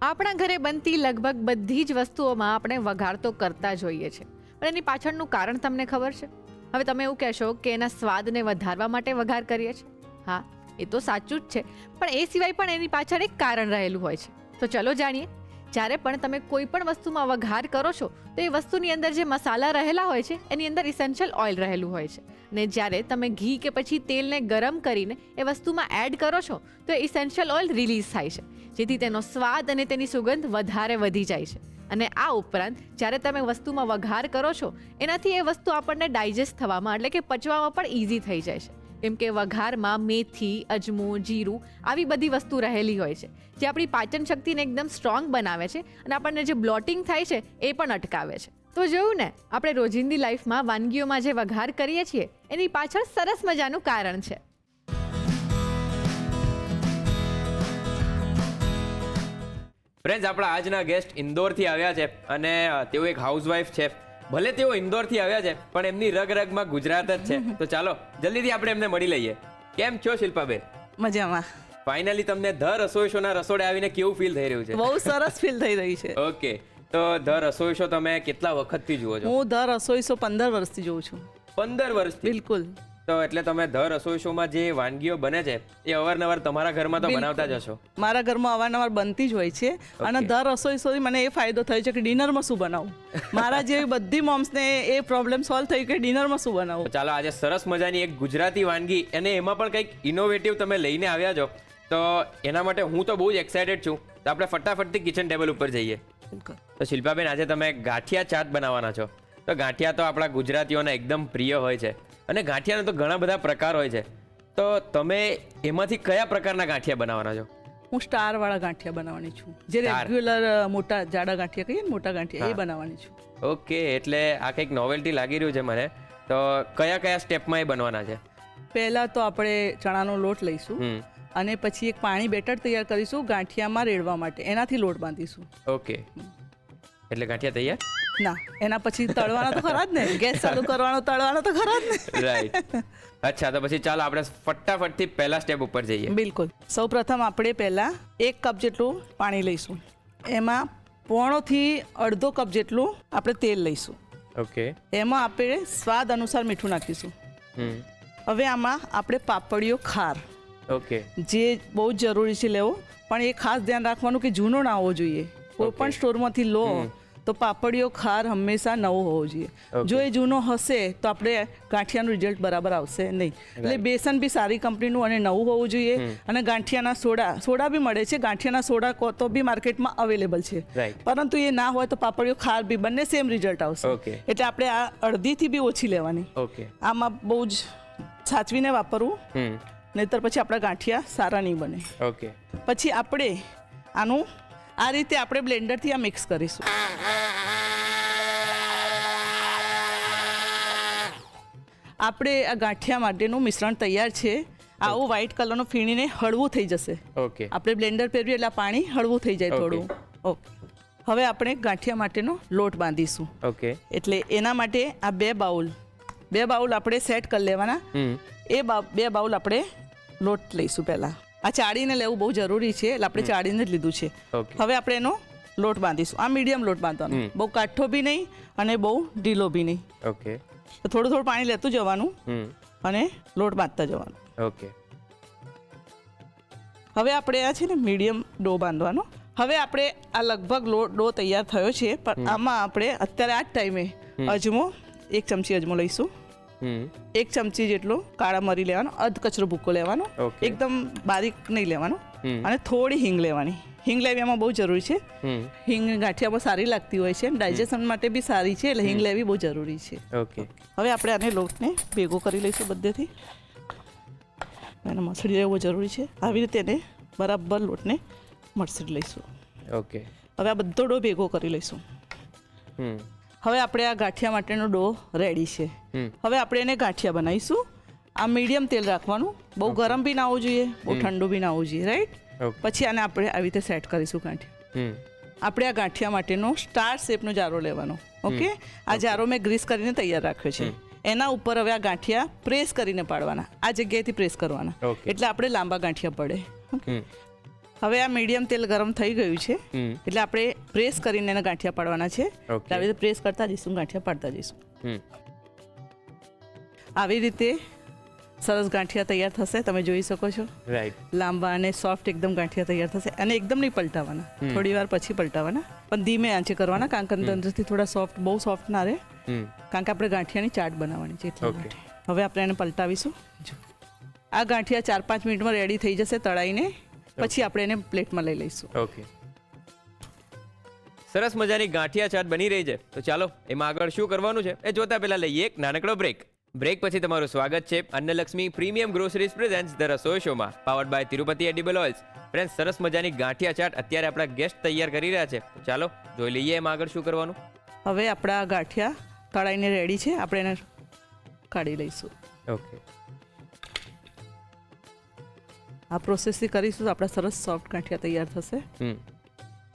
[SPEAKER 2] આપણા ઘરે બનતી લગભગ બધી જ વસ્તુઓમાં આપણે વઘાર તો કરતા જ હોઈએ છીએ, પણ એની પાછળનું કારણ તમને ખબર છે? હવે તમે એવું કહેશો કે એના સ્વાદને વધારવા માટે વઘાર કરીએ છીએ. હા, એ તો સાચું જ છે, પણ એ સિવાય પણ એની પાછળ એક કારણ રહેલું હોય છે. તો ચલો જાણીએ. જ્યારે પણ તમે કોઈ પણ વસ્તુમાં વઘાર કરો છો તો એ વસ્તુની અંદર જે મસાલા રહેલા હોય છે એની અંદર ઇસેન્શિયલ ઓઇલ રહેલું હોય છે, અને જ્યારે તમે ઘી કે પછી તેલને ગરમ કરીને એ વસ્તુમાં એડ કરો છો તો એ ઇસેન્શિયલ ઓઇલ રિલીઝ થાય છે, જેથી તેનો સ્વાદ અને તેની સુગંધ વધારે વધી જાય છે. અને આ ઉપરાંત જ્યારે તમે વસ્તુમાં વઘાર કરો છો એનાથી એ વસ્તુ આપણને ડાયજેસ્ટ થવામાં એટલે કે પચવામાં પણ ઇઝી થઈ જાય છે, કેમ કે વઘારમાં મેથી, અજમો, જીરું આવી બધી વસ્તુ રહેલી હોય છે જે આપણી પાચન શક્તિને એકદમ સ્ટ્રોંગ બનાવે છે અને આપણને જે બ્લોટિંગ થાય છે એ પણ અટકાવે છે. તો જોયું ને, આપણે રોજિંદી લાઈફમાં વાનગીઓમાં જે વઘાર કરીએ છીએ એની પાછળ સરસ મજાનું કારણ છે.
[SPEAKER 4] ફ્રેન્ડ્સ, આપણા આજના ગેસ્ટ ઇન્દોરથી આવ્યા છે અને તેઓ એક હાઉસવાઈફ છે. ભલે તેઓ ઇન્દોરથી આવ્યા છે પણ એમની રગમાં ગુજરાત જ છે. તો ચાલો જલ્દીથી આપણે એમને મળી લઈએ. કેમ છો શિલ્પાબેન?
[SPEAKER 3] મજામાં.
[SPEAKER 4] ફાઇનલી તમને ધ રસોઈ શોના રસોડે આવીને કેવું ફીલ થઈ રહ્યું છે?
[SPEAKER 3] બહુ સરસ ફીલ થઈ રહી છે.
[SPEAKER 4] ઓકે, તો ધ રસોઈ શો તમે કેટલા વખતથી જુઓ છો?
[SPEAKER 3] હું ધ રસોઈ શો 15 વર્ષથી જોઉં છું.
[SPEAKER 4] 15 વર્ષથી?
[SPEAKER 3] બિલકુલ.
[SPEAKER 4] તો એટલે તમે ધ રસોઈ શોમાં જે વાનગીઓ બને છે એ અવારનવાર તમારા ઘરમાં તો બનાવતા જ હશો?
[SPEAKER 3] મારા ઘરમાં અવારનવાર બનતી જ હોય છે. અને ધ રસોઈ શોથી મને એ ફાયદો થયો છે કે ડિનરમાં શું બનાવું. મારા જેવી બધી મોમ્સને એ પ્રોબ્લેમ સોલ્વ થઈ કે ડિનરમાં શું બનાવું.
[SPEAKER 4] તો ચાલો આજે સરસ મજાની એક ગુજરાતી વાનગી અને એમાં પણ કંઈક ઇનોવેટિવ તમે લઈને આવ્યા છો, તો એના માટે હું તો બહુ જ એક્સાઇટેડ છું. તો આપણે ફટાફટથી કિચન ટેબલ ઉપર જઈએ. તો શિલ્પાબેન, આજે તમે ગાંઠિયા ચાટ બનાવવાના છો. તો ગાંઠિયા તો આપણા ગુજરાતીઓના એકદમ પ્રિય હોય છે અને ગાંઠિયાના તો ઘણા બધા પ્રકાર હોય છે. તો તમે એમાંથી કયા પ્રકારના ગાંઠિયા બનાવવાના છો?
[SPEAKER 3] હું સ્ટાર વાળા ગાંઠિયા બનાવવાની છું. જે રેગ્યુલર મોટા જાડા ગાંઠિયા કહીએ ને, મોટા ગાંઠિયા એ બનાવવાની છું.
[SPEAKER 4] ઓકે, એટલે આ કંઈક નોવેલ્ટી લાગી રહ્યું છે મને. તો કયા કયા સ્ટેપમાં એ બનવાના છે?
[SPEAKER 3] પહેલા તો આપણે ચણાનો લોટ લઈશું અને પછી એક પાણી બેટર તૈયાર કરીશું ગાંઠિયામાં રેડવા માટે. એનાથી લોટ બાંધીશું.
[SPEAKER 4] ઓકે, એટલે ગાંઠિયા તૈયાર?
[SPEAKER 3] ના, એના પછી તળવાના તો ખરા જ ને. ગેસ ચાલુ કરવાનો, તળવાનો તો ખરા જ ને.
[SPEAKER 4] રાઈટ. અચ્છા, તો પછી ચાલો આપણે ફટાફટથી પહેલા સ્ટેપ ઉપર જઈએ.
[SPEAKER 3] બિલકુલ. સૌપ્રથમ આપણે પહેલા 1 કપ જેટલું પાણી લઈશું. એમાં 1.5 થી અડધો કપ જેટલું આપણે તેલ લઈશું.
[SPEAKER 4] ઓકે.
[SPEAKER 3] એમાં આપણે સ્વાદ અનુસાર મીઠું નાખીશું. હવે આમાં આપણે પાપડીઓ ખાર,
[SPEAKER 4] ઓકે,
[SPEAKER 3] જે બહુ જ જરૂરી છે લેવો, પણ એ ખાસ ધ્યાન રાખવાનું કે જૂનો ના હોવો જોઈએ. કોઈ પણ સ્ટોરમાંથી લો તો પાપડીઓ ખાર હંમેશા નવો હોવો જોઈએ. જો એ જૂનો હશે તો આપણે ગાંઠિયાનું રિઝલ્ટ બરાબર આવશે નહીં. એટલે બેસન બી સારી કંપનીનું અને નવું હોવું જોઈએ. અને ગાંઠિયાના સોડા બી મળે છે. ગાંઠિયાના સોડા તો બી માર્કેટમાં અવેલેબલ છે, પરંતુ એ ના હોય તો પાપડીઓ ખાર બી બંને સેમ રિઝલ્ટ આવશે. એટલે આપણે આ અડધીથી બી ઓછી લેવાની. આમાં બહુ જ સાચવીને વાપરવું, નહીતર પછી આપણા ગાંઠિયા સારા નહીં બને.
[SPEAKER 4] ઓકે.
[SPEAKER 3] પછી આપણે આનું આ રીતે આપણે બ્લેન્ડરથી આ મિક્સ કરીશું. આપણે આ ગાંઠિયા માટેનું મિશ્રણ તૈયાર છે. આવું વ્હાઈટ કલરનું ફીણીને હળવું થઈ જશે.
[SPEAKER 4] ઓકે. આપણે
[SPEAKER 3] બ્લેન્ડર ફેરવીએ એટલે પાણી હળવું થઈ જાય થોડું. ઓકે. હવે આપણે ગાંઠિયા માટેનો લોટ બાંધીશું.
[SPEAKER 4] ઓકે.
[SPEAKER 3] એટલે એના માટે આ 2 બાઉલ આપણે સેટ કરી લેવાના. એ 2 બાઉલ આપણે લોટ લઈશું. પહેલા આ ચાળીને લેવું બહુ જરૂરી છે, એટલે આપણે ચાળીને જ લીધું છે. હવે આપણે એનો લોટ બાંધીશું. આ મીડિયમ લોટ બાંધવાનો, બહુ કાઠો બી નહીં અને બહુ ઢીલો બી નહીં.
[SPEAKER 4] ઓકે.
[SPEAKER 3] તો થોડું થોડું પાણી લેતું જવાનું અને લોટ બાંધતા જવાનું.
[SPEAKER 4] ઓકે.
[SPEAKER 3] હવે આપણે આ છે ને મીડિયમ ડો બાંધવાનો. હવે આપણે આ લગભગ ડો તૈયાર થયો છે, પણ આમાં આપણે અત્યારે આ જ ટાઈમે અજમો 1 ચમચી અજમો લઈશું. 1 ચમચી જેટલો કાળા મરી લેવાનો, અધ કચરો ભૂકો લેવાનો, એકદમ બારીક નહીં લેવાનો. અને થોડી હિંગ લેવાની. હિંગ લેવી એમાં બહુ જરૂરી છે. હિંગ ગાંઠિયામાં સારી લાગતી હોય છે, ડાયજેશન માટે બી સારી છે, એટલે હિંગ લેવી બહુ જરૂરી છે.
[SPEAKER 4] ઓકે.
[SPEAKER 3] હવે આપણે આને લોટને ભેગો કરી લઈશું બધેથી. એને મસળી લેવું જરૂરી છે. આવી રીતે એને બરાબર લોટને મસળી લઈશું.
[SPEAKER 4] ઓકે.
[SPEAKER 3] હવે આ બધો ડો ભેગો કરી લઈશું. હવે આપણે આ ગાંઠિયા માટેનો ડો રેડી છે. હવે આપણે એને ગાંઠિયા બનાવીશું. આ મીડિયમ તેલ રાખવાનું, બહુ ગરમ બી ના હોવું જોઈએ, બહુ ઠંડુ બી ના હોવું જોઈએ. રાઈટ. પછી આને આપણે આવી રીતે સેટ કરીશું ગાંઠિયા. આપણે આ ગાંઠિયા માટેનો સ્ટાર શેપનો જારો લેવાનો. ઓકે. આ જારો મેં ગ્રીસ કરીને તૈયાર રાખ્યો છે. એના ઉપર હવે આ ગાંઠિયા પ્રેસ કરીને પાડવાના. આ જગ્યાએથી પ્રેસ કરવાના, એટલે આપણે લાંબા ગાંઠિયા પડે. હવે આ મીડિયમ તેલ ગરમ થઈ ગયું છે, એટલે આપણે પ્રેસ કરીને એના ગાંઠિયા પાડવાના છે. આવી રીતે પ્રેસ કરતા જઈશું, ગાંઠિયા પાડતા જઈશું. આવી રીતે સરસ ગાંઠિયા તૈયાર થશે. તમે જોઈ શકો છો. લાંબા અને સોફ્ટ એકદમ ગાંઠિયા તૈયાર થશે. અને એકદમ નહીં પલટાવાના, થોડી વાર પછી પલટાવાના, પણ ધીમે આંચે કરવાના, કારણ કે અંદરથી થોડા સોફ્ટ, બહુ સોફ્ટ ના રહે, કારણ કે આપણે ગાંઠિયાની ચાટ બનાવવાની છે એટલા માટે. હવે આપણે એને પલટાવીશું. આ ગાંઠિયા 4-5 મિનિટમાં રેડી થઈ જશે તળાઈને. પછી આપણે એને પ્લેટમાં લઈ લઈશું.
[SPEAKER 4] ઓકે. સરસ મજાની ગાંઠિયા ચાટ બની રહી છે. તો ચાલો એમાં આગળ શું કરવાનું છે એ જોતા પહેલા લઈએ એક નાનકડો બ્રેક. બ્રેક પછી તમારું સ્વાગત છે Annalakshmi premium groceries presents the Rasoi શોમાં, powered by Tirupati edible oils. Friends, સરસ મજાની ગાંઠિયા ચાટ અત્યારે આપણા ગેસ્ટ તૈયાર કરી રહ્યા છે. તો ચાલો જોઈ લઈએ એમાં આગળ શું કરવાનું.
[SPEAKER 3] હવે આપણા ગાંઠિયા તળાઈને રેડી છે, આપણે એને કાઢી લઈશું.
[SPEAKER 4] ઓકે.
[SPEAKER 3] આ પ્રોસેસથી કરીશું તો આપણા સરસ સોફ્ટ ગાંઠિયા તૈયાર થશે.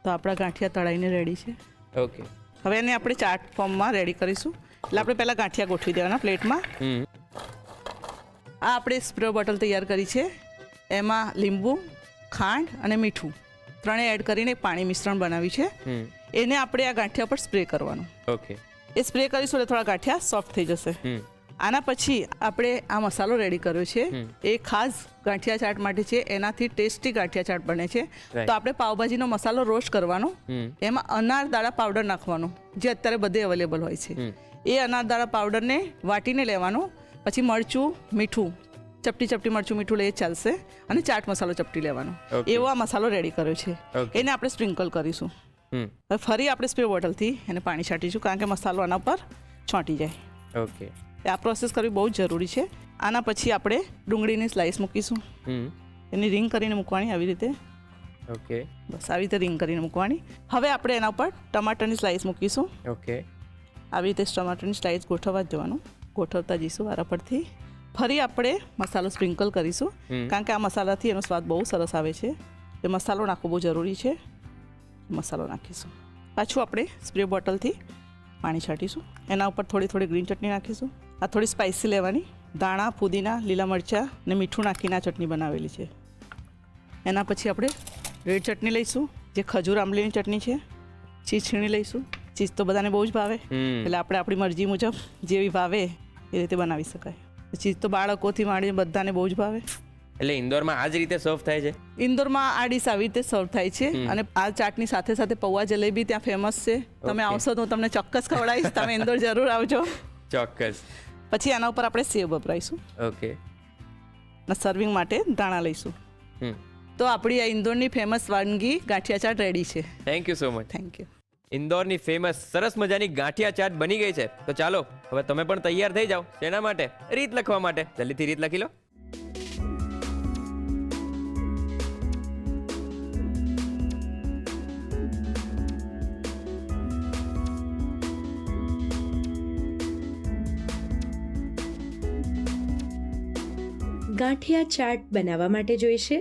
[SPEAKER 3] તો આપણા ગાંઠિયા તળાઈને રેડી છે.
[SPEAKER 4] ઓકે.
[SPEAKER 3] હવે એને આપણે ચાટ ફોર્મમાં રેડી કરીશું. એટલે આપણે પહેલાં ગાંઠિયા ગોઠવી દેવાના પ્લેટમાં. આ આપણે સ્પ્રે બોટલ તૈયાર કરી છે. એમાં લીંબુ, ખાંડ અને મીઠું ત્રણેય એડ કરીને પાણી મિશ્રણ બનાવ્યું છે. એને આપણે આ ગાંઠિયા પર સ્પ્રે કરવાનું.
[SPEAKER 4] ઓકે.
[SPEAKER 3] એ સ્પ્રે કરીશું એટલે થોડા ગાંઠિયા સોફ્ટ થઈ જશે. આના પછી આપણે આ મસાલો રેડી કર્યો છે. એ ખાસ ગાંઠિયા ચાટ માટે છે. એનાથી ટેસ્ટી ગાંઠિયા ચાટ બને છે. તો આપણે પાવભાજીનો મસાલો રોસ્ટ કરવાનો. એમાં અનાર દાણા પાવડર નાખવાનો, જે અત્યારે બધે અવેલેબલ હોય છે. એ અનાર દાણા પાવડરને વાટીને લેવાનો. પછી મરચું, મીઠું, ચપટી મરચું મીઠું લઈએ ચાલશે, અને ચાટ મસાલો ચપટી લેવાનો. એવો આ મસાલો રેડી કર્યો છે. એને આપણે સ્પ્રિંકલ કરીશું. હવે ફરી આપણે સ્પ્રે બોટલથી એને પાણી છાંટીશું, કારણ કે મસાલો આના પર છાંટી જાય.
[SPEAKER 4] ઓકે.
[SPEAKER 3] આ પ્રોસેસ કરવી બહુ જ જરૂરી છે. આના પછી આપણે ડુંગળીની સ્લાઇસ મૂકીશું. એની રિંગ કરીને મૂકવાની આવી રીતે.
[SPEAKER 4] ઓકે.
[SPEAKER 3] બસ આવી રીતે રિંગ કરીને મૂકવાની. હવે આપણે એના ઉપર ટમાટરની સ્લાઇસ મૂકીશું.
[SPEAKER 4] ઓકે.
[SPEAKER 3] આવી રીતે ટમાટરની સ્લાઇસ ગોઠવવા જ જવાનું, ગોઠવતા જઈશું વારા પરથી. ફરી આપણે મસાલો સ્પ્રિંકલ કરીશું, કારણ કે આ મસાલાથી એનો સ્વાદ બહુ સરસ આવે છે. એ મસાલો નાખવો બહુ જરૂરી છે. મસાલો નાખીશું. પાછું આપણે સ્પ્રે બોટલથી પાણી છાંટીશું. એના ઉપર થોડી ગ્રીન ચટણી નાખીશું. આ થોડી સ્પાઇસી લેવાની. દાણા, ફુદીના, લીલા મરચાં ને મીઠું નાખીને આ ચટણી બનાવેલી છે. એના પછી આપણે રેડ ચટણી લઈશું, જે ખજૂર આંબલીની ચટણી છે. ચીઝ છીણી લઈશું. ચીઝ તો બધાને બહુ જ ભાવે, એટલે આપણે આપણી મરજી મુજબ જેવી ભાવે એ રીતે બનાવી શકાય. ચીઝ તો બાળકોથી માંડીને બધાને બહુ જ ભાવે.
[SPEAKER 4] એટલે ઇન્દોરમાં આ જ રીતે સર્વ થાય છે.
[SPEAKER 3] ઇન્દોરમાં આ ડીશ આવી રીતે સર્વ થાય છે. અને આ ચાટની સાથે સાથે પૌવા જલેબી ત્યાં ફેમસ છે. તમે આવશો તો તમને ચોક્કસ ખવડાવીશ. તમે ઇન્દોર જરૂર આવજો.
[SPEAKER 4] ચોક્કસ.
[SPEAKER 3] પછી આના ઉપર આપણે સેવ વપરાઈશું.
[SPEAKER 4] ઓકે.
[SPEAKER 3] અને સર્વિંગ માટે ધાણા લઈશું. તો આપણી આ ઇન્દોરની ફેમસ વાનગી ગાંઠિયા ચાટ રેડી છે.
[SPEAKER 4] Thank you so much.
[SPEAKER 3] Thank you.
[SPEAKER 4] ઇન્દોરની ફેમસ સરસ મજાની ગાંઠિયા ચાટ બની ગઈ છે. તો ચાલો હવે તમે પણ તૈયાર થઈ જાઓ. શેના માટે? રીત લખવા માટે. જલ્દીથી રીત લખી લો.
[SPEAKER 5] ગાંઠિયા ચાટ બનાવવા માટે જોઈશે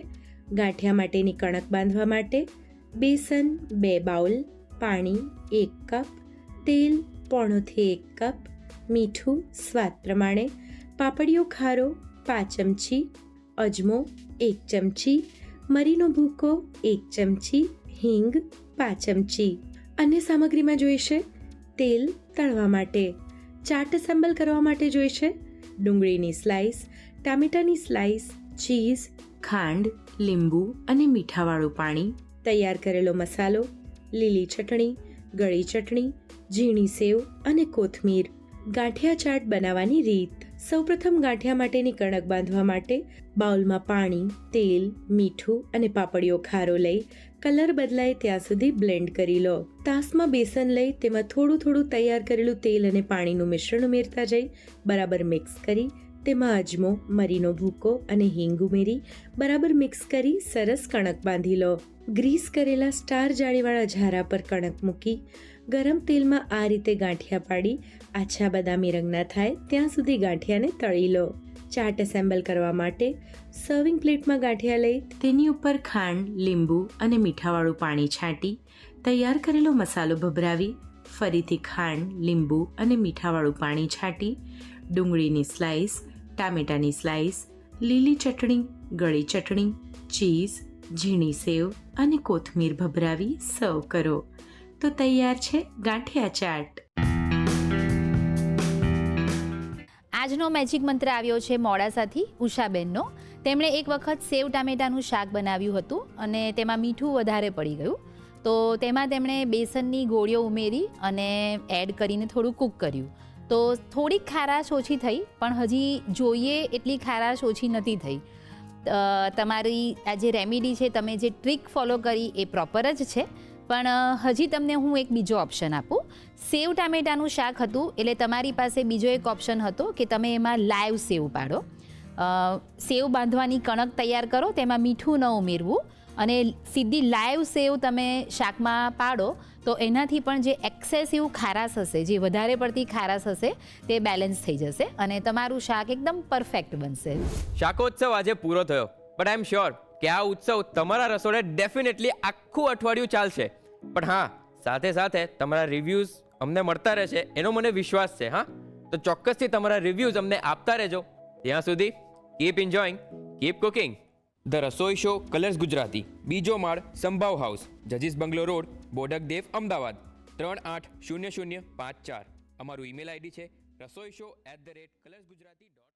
[SPEAKER 5] ગાંઠિયા માટેની કણક બાંધવા માટે બેસન 2 બાઉલ, પાણી 1 કપ, તેલ 1.5 કપ, મીઠું સ્વાદ પ્રમાણે, પાપડીયો ખારો 5 ચમચી, અજમો 1 ચમચી, મરીનો ભૂકો 1 ચમચી, હિંગ 5 ચમચી. અન્ય સામગ્રીમાં જોઈશે તેલ તળવા માટે, ચાટ અસેમ્બલ કરવા માટે જોઈશે ડુંગળીની સ્લાઇસ, ટામેટાની સ્લાઇસ, ચીઝ, ખાંડ, લીંબુ અને મીઠાવાળું પાણી, તૈયાર કરેલો મસાલો, લીલી ચટણી, ગળી ચટણી, ઝીણી સેવ અને કોથમીર. ગાંઠિયા ચાટ બનાવવાની રીત. સૌપ્રથમ ગાંઠિયા માટેની કણક બાંધવા માટે બાઉલમાં પાણી, તેલ, મીઠું અને પાપડીયો ખારો લઈ કલર બદલાય ત્યાં સુધી બ્લેન્ડ કરી લો. તાસમાં બેસન લઈ તેમાં થોડું તૈયાર કરેલું તેલ અને પાણીનું મિશ્રણ ઉમેરતા જઈ બરાબર મિક્સ કરી તેમાં અજમો, મરીનો ભૂકો અને હિંગ ઉમેરી બરાબર મિક્સ કરી સરસ કણક બાંધી લો. ગ્રીસ કરેલા સ્ટાર જાળીવાળા ઝારા પર કણક મૂકી ગરમ તેલમાં આ રીતે ગાંઠિયા પાડી આછા બદામી રંગના થાય ત્યાં સુધી ગાંઠિયાને તળી લો. ચાટ એસેમ્બલ કરવા માટે સર્વિંગ પ્લેટમાં ગાંઠિયા લઈ તેની ઉપર ખાંડ, લીંબુ અને મીઠાવાળું પાણી છાંટી તૈયાર કરેલો મસાલો ભભરાવી ફરીથી ખાંડ, લીંબુ અને મીઠાવાળું પાણી છાંટી ડુંગળીની સ્લાઇસ, ટામેટાની સ્લાઇસ, લીલી ચટણી, ગળી ચટણી, ચીઝ, ઝીણી સેવ અને કોથમીર ભભરાવી સર્વ કરો. તો તૈયાર છે ગાંઠિયા ચાટ.
[SPEAKER 1] આજનો મેજિક મંત્ર આવ્યો છે મોડાસાથી ઉષાબેનનો. તેમણે એક વખત સેવ ટામેટાનું શાક બનાવ્યું હતું અને તેમાં મીઠું વધારે પડી ગયું. તો તેમાં તેમણે બેસનની ગોળીઓ ઉમેરી અને એડ કરીને થોડું કૂક કર્યું. તો થોડીક ખારાશ ઓછી થઈ, પણ હજી જોઈએ એટલી ખારાશ ઓછી નથી થઈ. તમારી આ જે રેમેડી છે, તમે જે ટ્રીક ફોલો કરી એ પ્રોપર જ છે. પણ હજી તમને હું એક બીજો ઓપ્શન આપું. સેવ ટામેટાનું શાક હતું એટલે તમારી પાસે બીજો એક ઓપ્શન હતો કે તમે એમાં લાઈવ સેવ પાડો. સેવ બાંધવાની કણક તૈયાર કરો, તેમાં મીઠું ન ઉમેરવું અને સીધી લાઈવ સેવ તમે શાકમાં પાડો તો એનાથી પણ જે એક્સેસિવ ખારાશ હશે, જે વધારે પડતી ખારાશ હશે, તે બેલેન્સ થઈ જશે અને તમારું શાક એકદમ પરફેક્ટ બનશે.
[SPEAKER 4] શાકોત્સવ આજે પૂરો થયો, બટ આઈ એમ શ્યોર કે આ ઉત્સવ તમારા રસોડે ડેફિનેટલી આખું અઠવાડિયું ચાલશે. પણ હા, સાથે સાથે તમારા રિવ્યૂઝ અમને મળતા રહેશે એનો મને વિશ્વાસ છે. હા, તો ચોક્કસથી તમારા રિવ્યૂઝ અમને આપતા રહેજો. ત્યાં સુધી keep enjoying, keep cooking. The રસોઈ શો કલર્સ ગુજરાતી, બીજો માળ, સંભાવ હાઉસ, જજીસ બંગલો રોડ, બોડક દેવ, અમદાવાદ 380054. અમારું ઈમેલ આઈડી છે rasoishow@colorsgujarati.com.